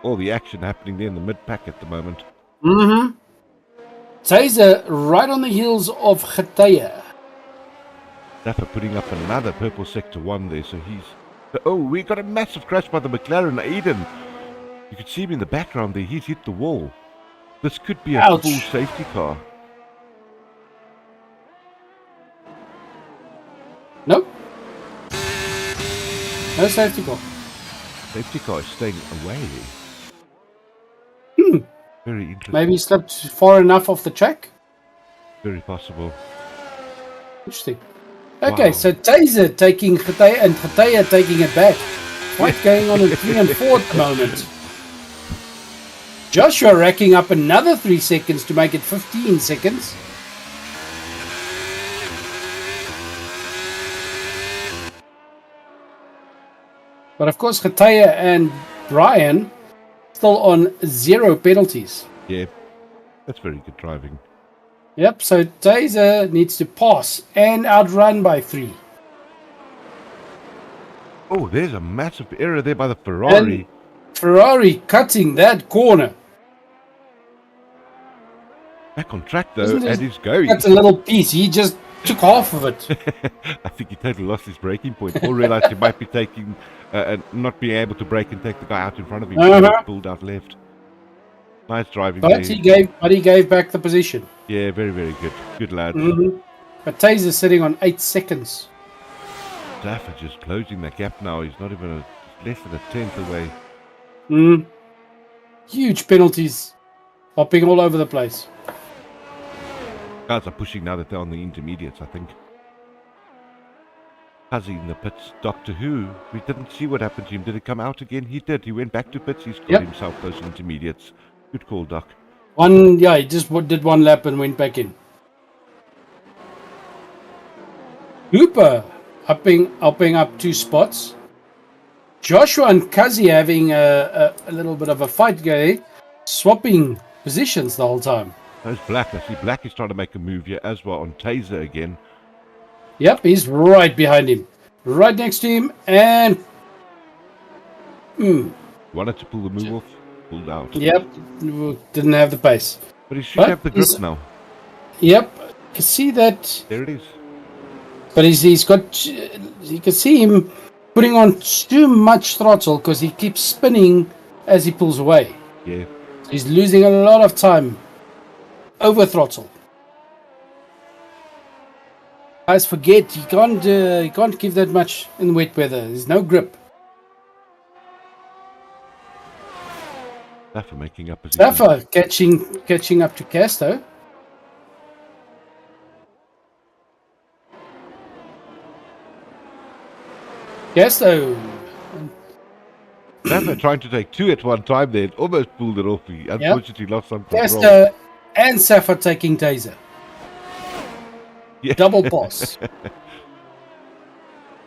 All the action happening there in the mid-pack at the moment. Mm-hmm. Taser right on the heels of Khataya. Safa putting up another purple sector 1 there, so he's... Oh, we got a massive crash by the McLaren. Aiden, you could see him in the background there. He's hit the wall. This could be a full safety car. Nope. No safety car. Safety car is staying away. Very interesting. Maybe he slipped far enough off the track. Very possible. Interesting. Okay, so Taser taking Khataya and Khataya taking it back. Fight going on in 3 and 4 at the moment. Joshua racking up another 3 seconds to make it 15 seconds. But of course, Khataya and Brian still on 0 penalties. Yeah, that's very good driving. Yep, so Taser needs to pass and outrun by 3. Oh, there's a massive error there by the Ferrari. And Ferrari cutting that corner. Back on track though, and he's going. That's a little piece. He just took half of it. I think he totally lost his braking point. Or realized he might be taking, not being able to brake and take the guy out in front of him. So he pulled out left. Nice driving. But he gave back the position. Yeah, very, very good. Good lad. But Taser's sitting on 8 seconds. Stafford just closing that gap now. He's not even less than a tenth away. Huge penalties hopping all over the place. Guys are pushing now that they're on the intermediates, I think. Fuzzy in the pits. Doctor Who, we didn't see what happened to him. Did it come out again? He did. He went back to pits. He's got himself those intermediates. Good call, Doc. He just did 1 lap and went back in. Hooper upping up 2 spots. Joshua and Kazi having a little bit of a fight going, swapping positions the whole time. There's Black. I see Black is trying to make a move here as well on Taser again. Yep, he's right behind him. Right next to him, and... Wanted to pull the move off, pulled out. Yep, didn't have the pace. But he should have the grip now. Yep, you can see that. There it is. But he's got. You can see him putting on too much throttle because he keeps spinning as he pulls away. Yeah. He's losing a lot of time. Over throttle. Guys, forget you can't give that much in wet weather. There's no grip. Safa making up position. Safa catching up to Casto. Casto. Safa trying to take two at one time there. It almost pulled it off. He unfortunately lost some control. Casto and Safa taking taser. Yeah. Double pass.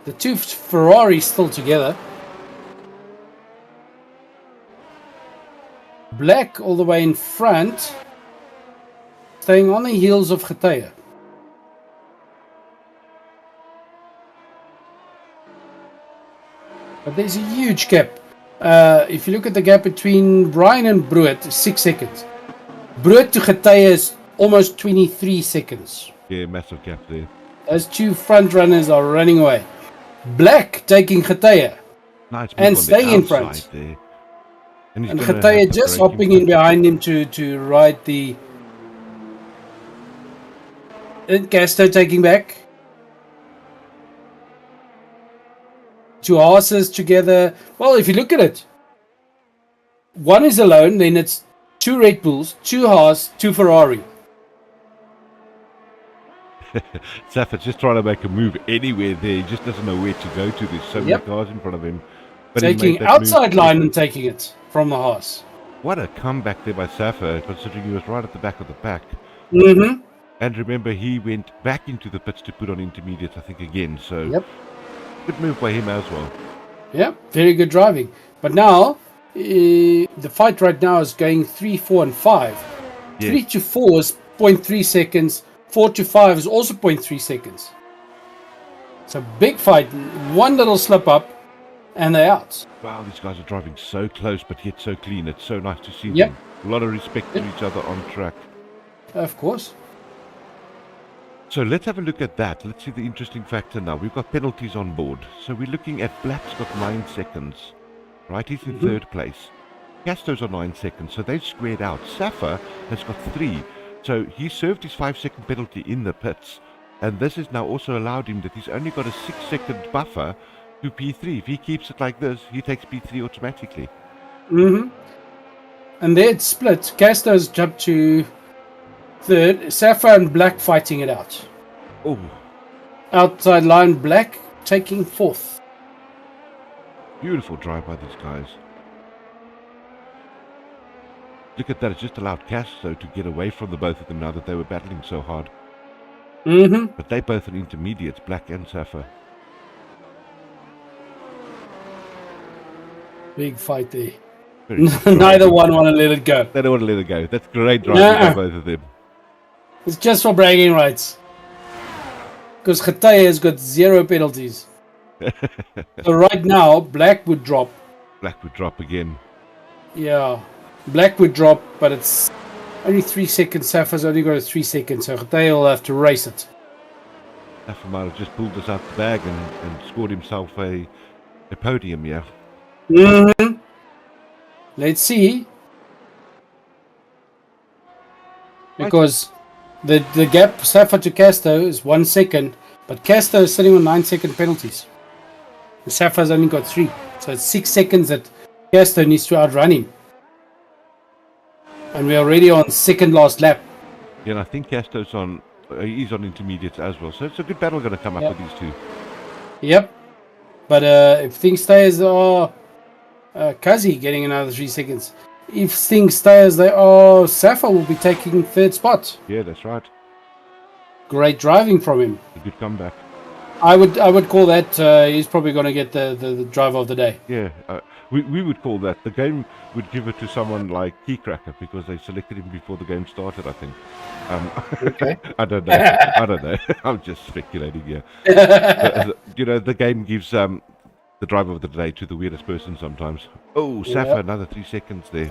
The two Ferraris still together. Black all the way in front, staying on the heels of Geteye. But there's a huge gap. If you look at the gap between Brian and Brood, 6 seconds. Brood to Geteye is almost 23 seconds. Yeah, massive gap there. Those two front runners are running away. Black taking Geteye nice and staying in front. There. And Geteye just hopping in behind him to ride the... And Casto taking back. Two horses together. Well, if you look at it, one is alone, then it's two Red Bulls, two Haas, two Ferrari. Safa's just trying to make a move anywhere there. He just doesn't know where to go to. There's so many cars in front of him. But taking outside line and taking it from the Haas. What a comeback there by Safa, considering he was right at the back of the pack. Mm-hmm. And remember, he went back into the pits to put on intermediate, I think, again. So, good move by him as well. Yeah, very good driving. But now, the fight right now is going 3, 4, and 5. 3 to 4 is 0.3 seconds. 4 to 5 is also 0.3 seconds. It's a big fight. One little slip up, and they're out. Wow, these guys are driving so close, but yet so clean. It's so nice to see them. A lot of respect to each other on track. Of course. So let's have a look at that. Let's see the interesting factor now. We've got penalties on board. So we're looking at Black's got 9 seconds. Right, he's in third place. Casto's on 9 seconds, so they've squared out. Safa has got 3. So he served his 5-second penalty in the pits. And this has now also allowed him that he's only got a 6-second buffer to P3. If he keeps it like this, he takes P3 automatically. Mm-hmm. And there it's split. Casto's jumped to third. Safa and Black fighting it out. Oh. Outside line, Black taking fourth. Beautiful drive by these guys. Look at that. It just allowed Casto to get away from the both of them now that they were battling so hard. Mm-hmm. But they both are intermediates, Black and Safa. Big fight there. Neither one want to let it go. They don't want to let it go. That's great driving by both of them. It's just for bragging rights. Because Geteye has got 0 penalties. So right now, Black would drop. Black would drop again. Yeah. Black would drop, but it's only 3 seconds. Safa's only got a 3 seconds, so Geteye will have to race it. Safa might have just pulled this out the bag and scored himself a podium, yeah. Mm-hmm. Let's see. Because the gap Safa to Casto is 1 second, but Casto is sitting on 9-second penalties. And Safa's only got 3. So it's 6 seconds that Casto needs to outrun him. And we're already on second last lap. Yeah, and I think Casto's on, he's on intermediates as well. So it's a good battle going to come up with these two. Yep. But if things stay as they are, Kazi getting another 3 seconds. If things stay as they are, Safa will be taking third spot. Yeah, that's right. Great driving from him. A good comeback. I would call that he's probably going to get the driver of the day. Yeah, we would call that. The game would give it to someone like Keycracker because they selected him before the game started, I think. Okay. I don't know. I'm just speculating here. The game gives the driver of the day to the weirdest person sometimes. Oh, Safa, another 3 seconds there.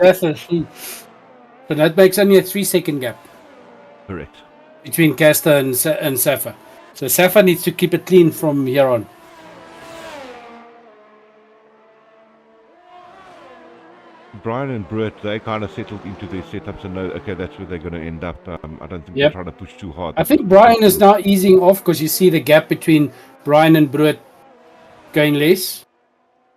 But that makes only a 3-second gap Correct. between Caster and Safa. So Safa needs to keep it clean from here on. Brian and Brett, they kind of settled into their setups and know, okay, that's where they're going to end up. I don't think they're trying to push too hard. I think Brian is now easing off because you see the gap between Brian and Brett going less.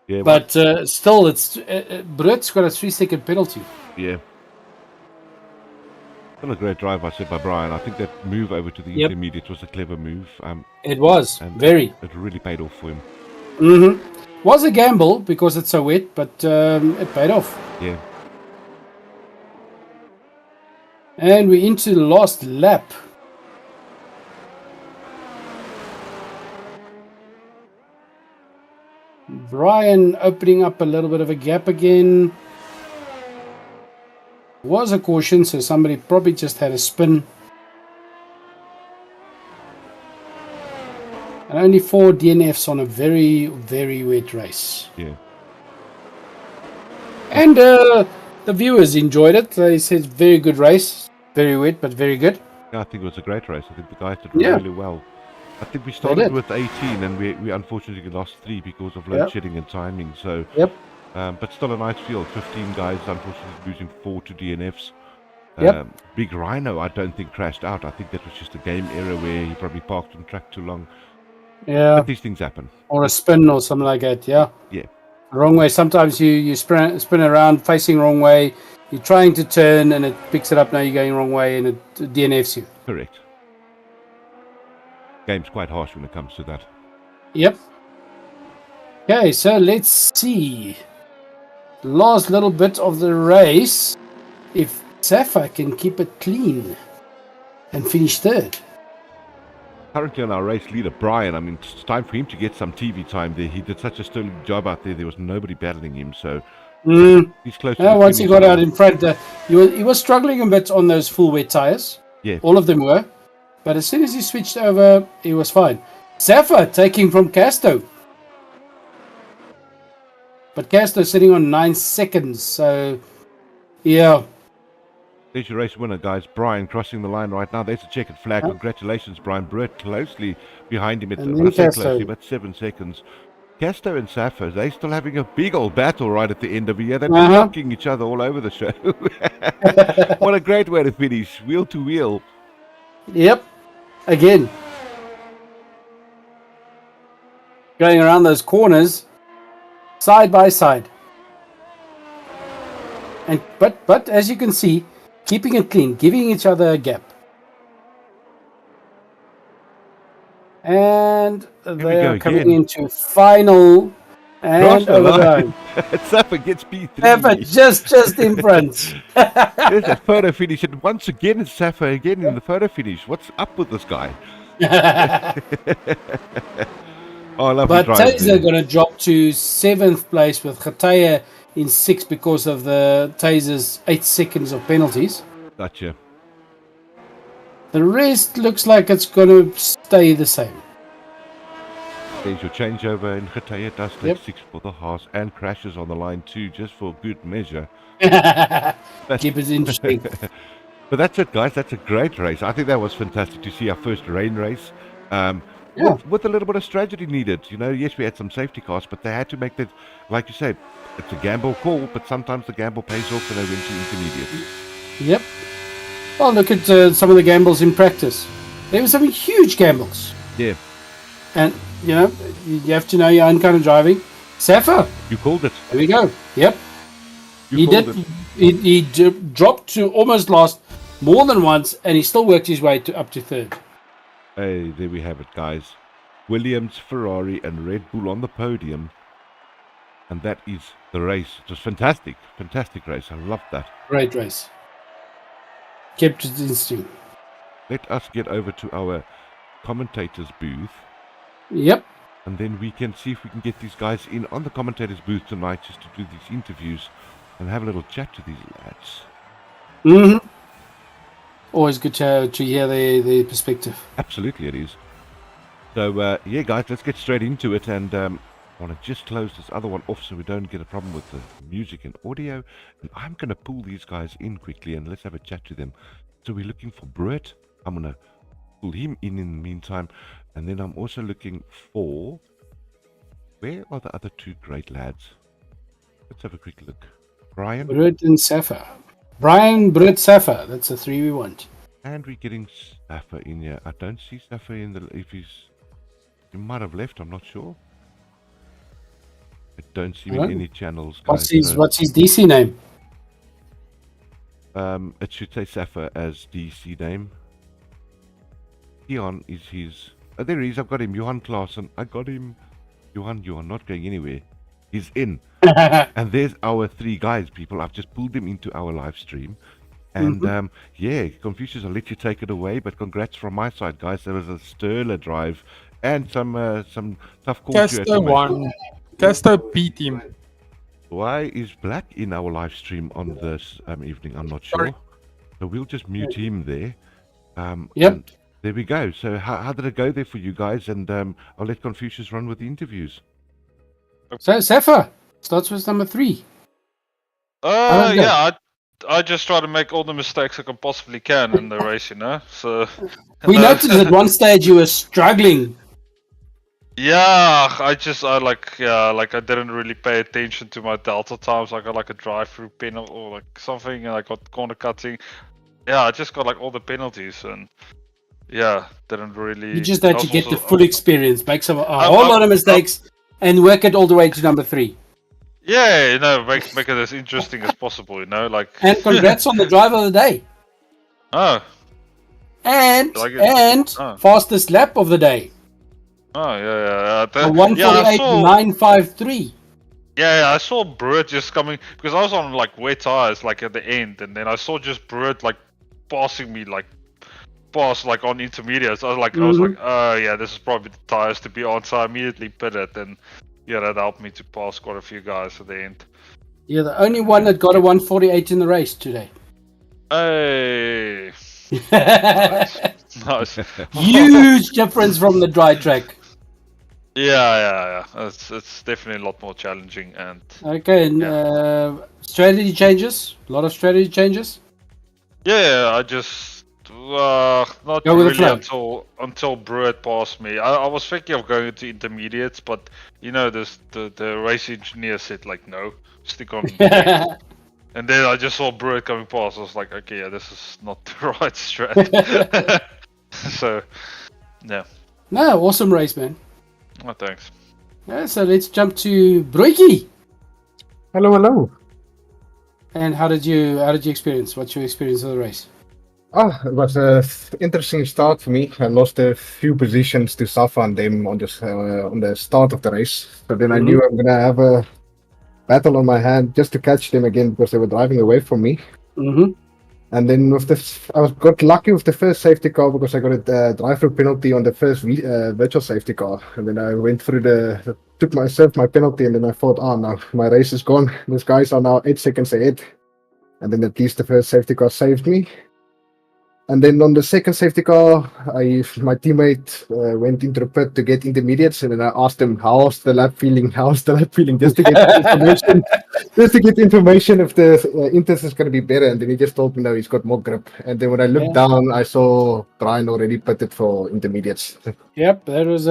Yeah, but still, it's Brett's got a 3-second penalty. Yeah. Still a great drive, I said, by Brian. I think that move over to the intermediate was a clever move. It was, and very. It really paid off for him. Mm-hmm. Was a gamble because it's so wet, but it paid off. Yeah. And we're into the last lap. Brian opening up a little bit of a gap again. Was a caution, so somebody probably just had a spin. And only 4 DNFs on a very, very wet race. Yeah. And the viewers enjoyed it. They said very good race. Very wet, but very good. Yeah, I think it was a great race. I think the guys did really well. I think we started with 18 and we unfortunately lost 3 because of load shedding and timing. So, but still a nice field. 15 guys, unfortunately losing 4 to DNFs. Big Rhino, I don't think crashed out. I think that was just a game error where he probably parked on track too long. Yeah. But these things happen. Or a spin or something like that, yeah. Yeah. Wrong way. Sometimes you spin around facing wrong way. You're trying to turn and it picks it up. Now you're going wrong way and it DNFs you. Correct. Game's quite harsh when it comes to that. Yep. Okay, so let's see. Last little bit of the race. If Safa can keep it clean and finish third. Currently on our race leader, Brian, I mean, it's time for him to get some TV time there. He did such a sterling job out there. There was nobody battling him, so he's close to once he got out in front, he was struggling a bit on those full wet tires. Yeah. All of them were. But as soon as he switched over, he was fine. Safa taking from Casto. But Casto sitting on 9 seconds, so yeah. There's your race winner, guys. Brian crossing the line right now. There's a checkered flag. Congratulations, Brian. Brett closely behind him. I say closely, but 7 seconds. Casto and Safa, they're still having a big old battle right at the end of the year. They're knocking each other all over the show. What a great way to finish. Wheel to wheel. Yep. Again. Going around those corners. Side by side. And but as you can see, keeping it clean, giving each other a gap. And they are coming into final and overtime. Safa gets P3. Safa just in front. There's a photo finish, and once again it's Safa again in the photo finish. What's up with this guy? Oh, lovely but drive. Taser going to drop to 7th place with Khataya in 6th because of the Taser's 8 seconds of penalties. Gotcha. The rest looks like it's going to stay the same. There's your changeover, and Khataya does take 6 for the Haas and crashes on the line too, just for good measure. Keep it interesting. But that's it, guys. That's a great race. I think that was fantastic to see our first rain race. With a little bit of strategy needed. You know, yes, we had some safety cars, but they had to make that, like you said, it's a gamble call, but sometimes the gamble pays off and they went to intermediate. Yep. Well, look at some of the gambles in practice. There were some huge gambles. Yeah. And, you know, you have to know your own kind of driving. Safa. You called it. There we go. Yep. He dropped to almost last more than once, and he still worked his way up to 3rd. Hey, there we have it, guys. Williams, Ferrari, and Red Bull on the podium. And that is the race. It was fantastic. Fantastic race. I loved that. Great race. Kept it interesting. Let us get over to our commentators booth. Yep. And then we can see if we can get these guys in on the commentators booth tonight just to do these interviews and have a little chat to these lads. Mm-hmm. Always good to hear their perspective. Absolutely, it is. So, yeah, guys, let's get straight into it. And I want to just close this other one off so we don't get a problem with the music and audio. And I'm going to pull these guys in quickly and let's have a chat to them. So we're looking for Brett. I'm going to pull him in the meantime. And then I'm also looking for... Where are the other two great lads? Let's have a quick look. Brian? Brett and Safa. Brian, Brett, Safa. That's the three we want. And we're getting Safa in here. I don't see Safa in the... If he's... He might have left, I'm not sure. I don't see him in any channels, guys. What's his DC name? It should say Safa as DC name. Johan is his... Oh, there he is. I've got him. Johan Klaassen. I got him. Johan, not going anywhere. He's in. And there's our three guys, people. I've just pulled them into our live stream. And yeah, Confucius, I'll let you take it away. But congrats from my side, guys. There was a sterler drive and some tough calls. Casto won. Casto beat him. Why is Black in our live stream on this evening? I'm not sure. So we'll just mute him there. Yep. There we go. So how did it go there for you guys? And I'll let Confucius run with the interviews. So Safa starts with number 3. Yeah, I just try to make all the mistakes I can possibly can in the race, you know. So we noticed at one stage you were struggling. Yeah, I didn't really pay attention to my delta times. I got like a drive-through penalty or like something, and I got corner cutting. Yeah, I just got like all the penalties, and yeah, didn't really. You just had to get the full experience, make a whole lot of mistakes, and work it all the way to number 3. Yeah, you know, make it as interesting as possible, you know, like. And congrats on the drive of the day. Oh. And fastest lap of the day. Oh yeah. 1:48.953. Yeah, I saw Brett just coming because I was on like wet tires like at the end, and then I saw just Brett like passing me past on intermediates. I was like, oh yeah, this is probably the tires to be on. So I immediately pitted, and yeah, that helped me to pass quite a few guys at the end. You're the only one that got a 1:48 in the race today. Hey. Nice. Huge difference from the dry track. Yeah. It's definitely a lot more challenging and. Okay, and strategy changes. A lot of strategy changes. Yeah, I just not really until Brett passed me. I was thinking of going to intermediates, but you know, the race engineer said like no, stick on. And then I just saw Brett coming past. I was like, okay, yeah, this is not the right strat. So, yeah. No, awesome race, man. Oh, thanks. Yeah, so let's jump to Broikie. Hello. And how did you experience? What's your experience of the race? It was an interesting start for me. I lost a few positions to Safa and them on the start of the race. So then I knew I'm gonna have a battle on my hand just to catch them again because they were driving away from me. And then I got lucky with the first safety car because I got a drive-through penalty on the first virtual safety car. And then I went through took my penalty, and then I thought, no, my race is gone. These guys are now 8 seconds ahead. And then at least the first safety car saved me. And then on the second safety car, my teammate went into the pit to get intermediates, and then I asked him, how's the lap feeling, just to get information if the inters is going to be better. And then he just told me, no, he's got more grip. And then when I looked down, I saw Brian already pitted for intermediates. Yep, that was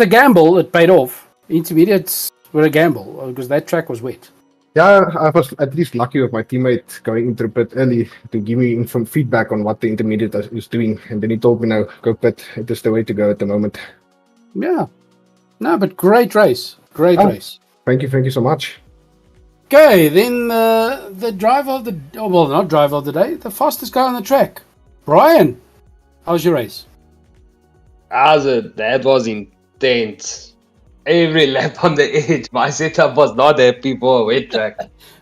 a gamble. It paid off. Intermediates were a gamble because that track was wet. Yeah, I was at least lucky with my teammate going into the pit early to give me some feedback on what the intermediate is doing. And then he told me, no, go pit. It is the way to go at the moment. Yeah. No, but great race. Race. Thank you so much. Okay, then the driver of the... not driver of the day. The fastest guy on the track. Brian, how was your race? That was intense. Every lap on the edge. My setup was not happy for a wet track.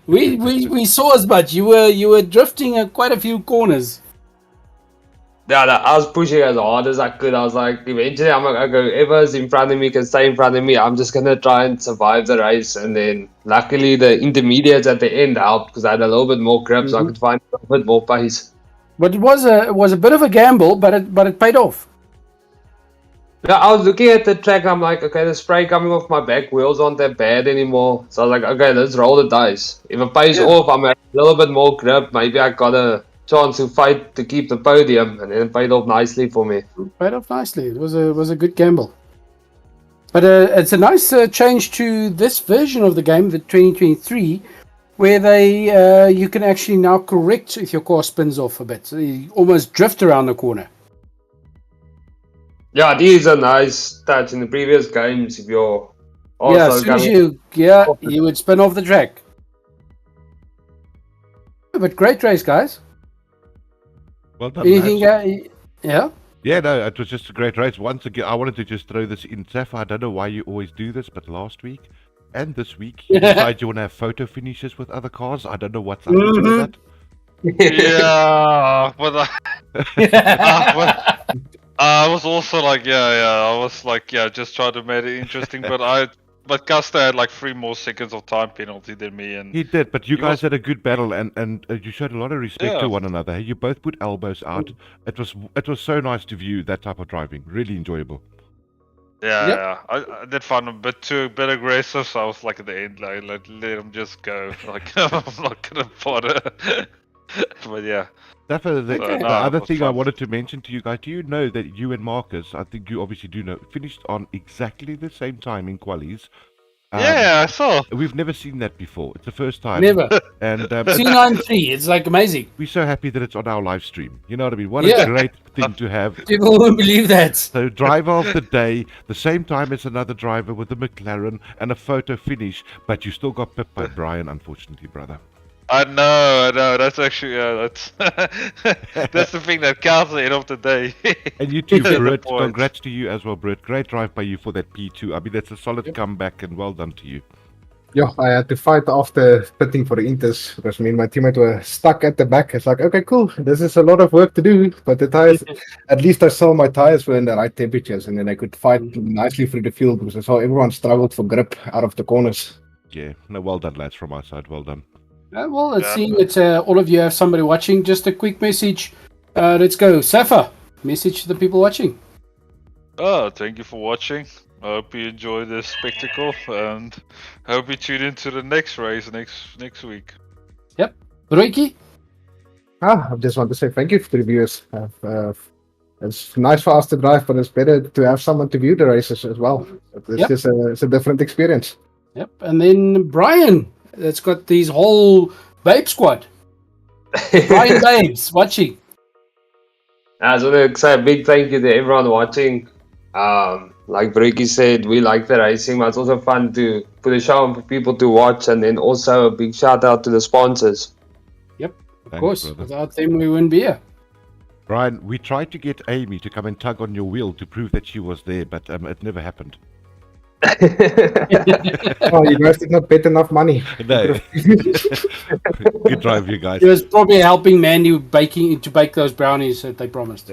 we saw as much. You were drifting quite a few corners. Yeah, I was pushing as hard as I could. I was like, eventually I'm like, okay, whoever's in front of me can stay in front of me. I'm just gonna try and survive the race. And then luckily the intermediates at the end helped because I had a little bit more grip, so I could find a bit more pace. But it was a bit of a gamble, but it paid off. Yeah, I was looking at the track. I'm like, okay, the spray coming off my back wheels aren't that bad anymore. So I was like, okay, let's roll the dice. If it pays off, I'm a little bit more grip. Maybe I got a chance to fight to keep the podium, and then it paid off nicely for me. Paid off nicely. It was a good gamble. But it's a nice change to this version of the game, the 2023, where you can actually now correct if your car spins off a bit. So you almost drift around the corner. Yeah, this is a nice touch. In the previous games, if you're also as soon as you would spin off the track. But great race, guys. Well done. Anything? Yeah. Yeah, no, it was just a great race. Once again, I wanted to just throw this in. Zephyr, I don't know why you always do this, but last week and this week, you decide you want to have photo finishes with other cars. I don't know what's up with that. Yeah, but I was also like, I was like, just trying to make it interesting, but Custer had like 3 more seconds of time penalty than me, and he did. But you guys had a good battle, and you showed a lot of respect to one another. You both put elbows out. It was so nice to view that type of driving. Really enjoyable. Yeah, I did find him a bit aggressive, so I was like at the end, like let him just go. Like I'm not gonna bother. But yeah. The other thing I wanted to mention to you guys, do you know that you and Marcus, I think you obviously do know, finished on exactly the same time in qualies? Yeah, I saw. We've never seen that before. It's the first time. Never. And 293. It's like amazing. We're so happy that it's on our live stream. You know what I mean? What a great thing to have. People won't believe that. So driver of the day, the same time as another driver with a McLaren and a photo finish, but you still got pipped by Brian, unfortunately, brother. I know. That's actually that's the thing that counts at the end of the day. And you too, Britt. Congrats to you as well, Britt. Great drive by you for that P2. I mean, that's a solid comeback, and well done to you. Yeah, I had to fight after pitting for the Inters because me and my teammate were stuck at the back. It's like, okay, cool. This is a lot of work to do, but the tires, at least I saw my tires were in the right temperatures, and then I could fight nicely through the field because I saw everyone struggled for grip out of the corners. Yeah, no, well done, lads, from our side. Well done. Well, seeing that all of you have somebody watching, just a quick message. Let's go. Safa, message to the people watching. Thank you for watching. I hope you enjoy this spectacle, and hope you tune into the next race next week. Yep. Roiki? I just want to say thank you to the viewers. It's nice for us to drive, but it's better to have someone to view the races as well. It's a different experience. Yep. And then Brian. That's got these whole babe squad. Brian babes watching. I just want to say a big thank you to everyone watching. Like Bricky said, we like the racing, but it's also fun to put a show on for people to watch, and then also a big shout out to the sponsors. Yep, of course. Brother. Without them, we wouldn't be here. Brian, we tried to get Amy to come and tug on your wheel to prove that she was there, but it never happened. Oh, you guys did not bet enough money. No. Good drive, you guys. He was probably helping Mandy to bake those brownies that they promised.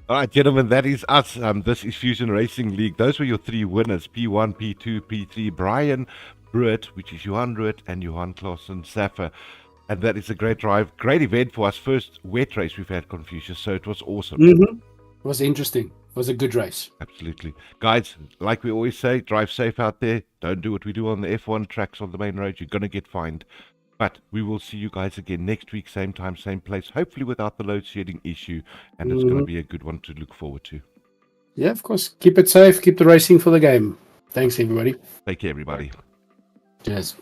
All right, gentlemen, that is us. This is Fusion Racing League. Those were your 3 winners: P1, P2, P3. Brian Britt, which is Johan Rutt, and Johan Clausen Safa. And that is a great drive, great event for us. First wet race we've had, Confucius, so it was awesome. Mm-hmm. It was interesting. It was a good race. Absolutely. Guys, like we always say, drive safe out there. Don't do what we do on the F1 tracks on the main road. You're going to get fined. But we will see you guys again next week, same time, same place, hopefully without the load shedding issue. And it's going to be a good one to look forward to. Yeah, of course. Keep it safe. Keep the racing for the game. Thanks, everybody. Take care, everybody. Cheers.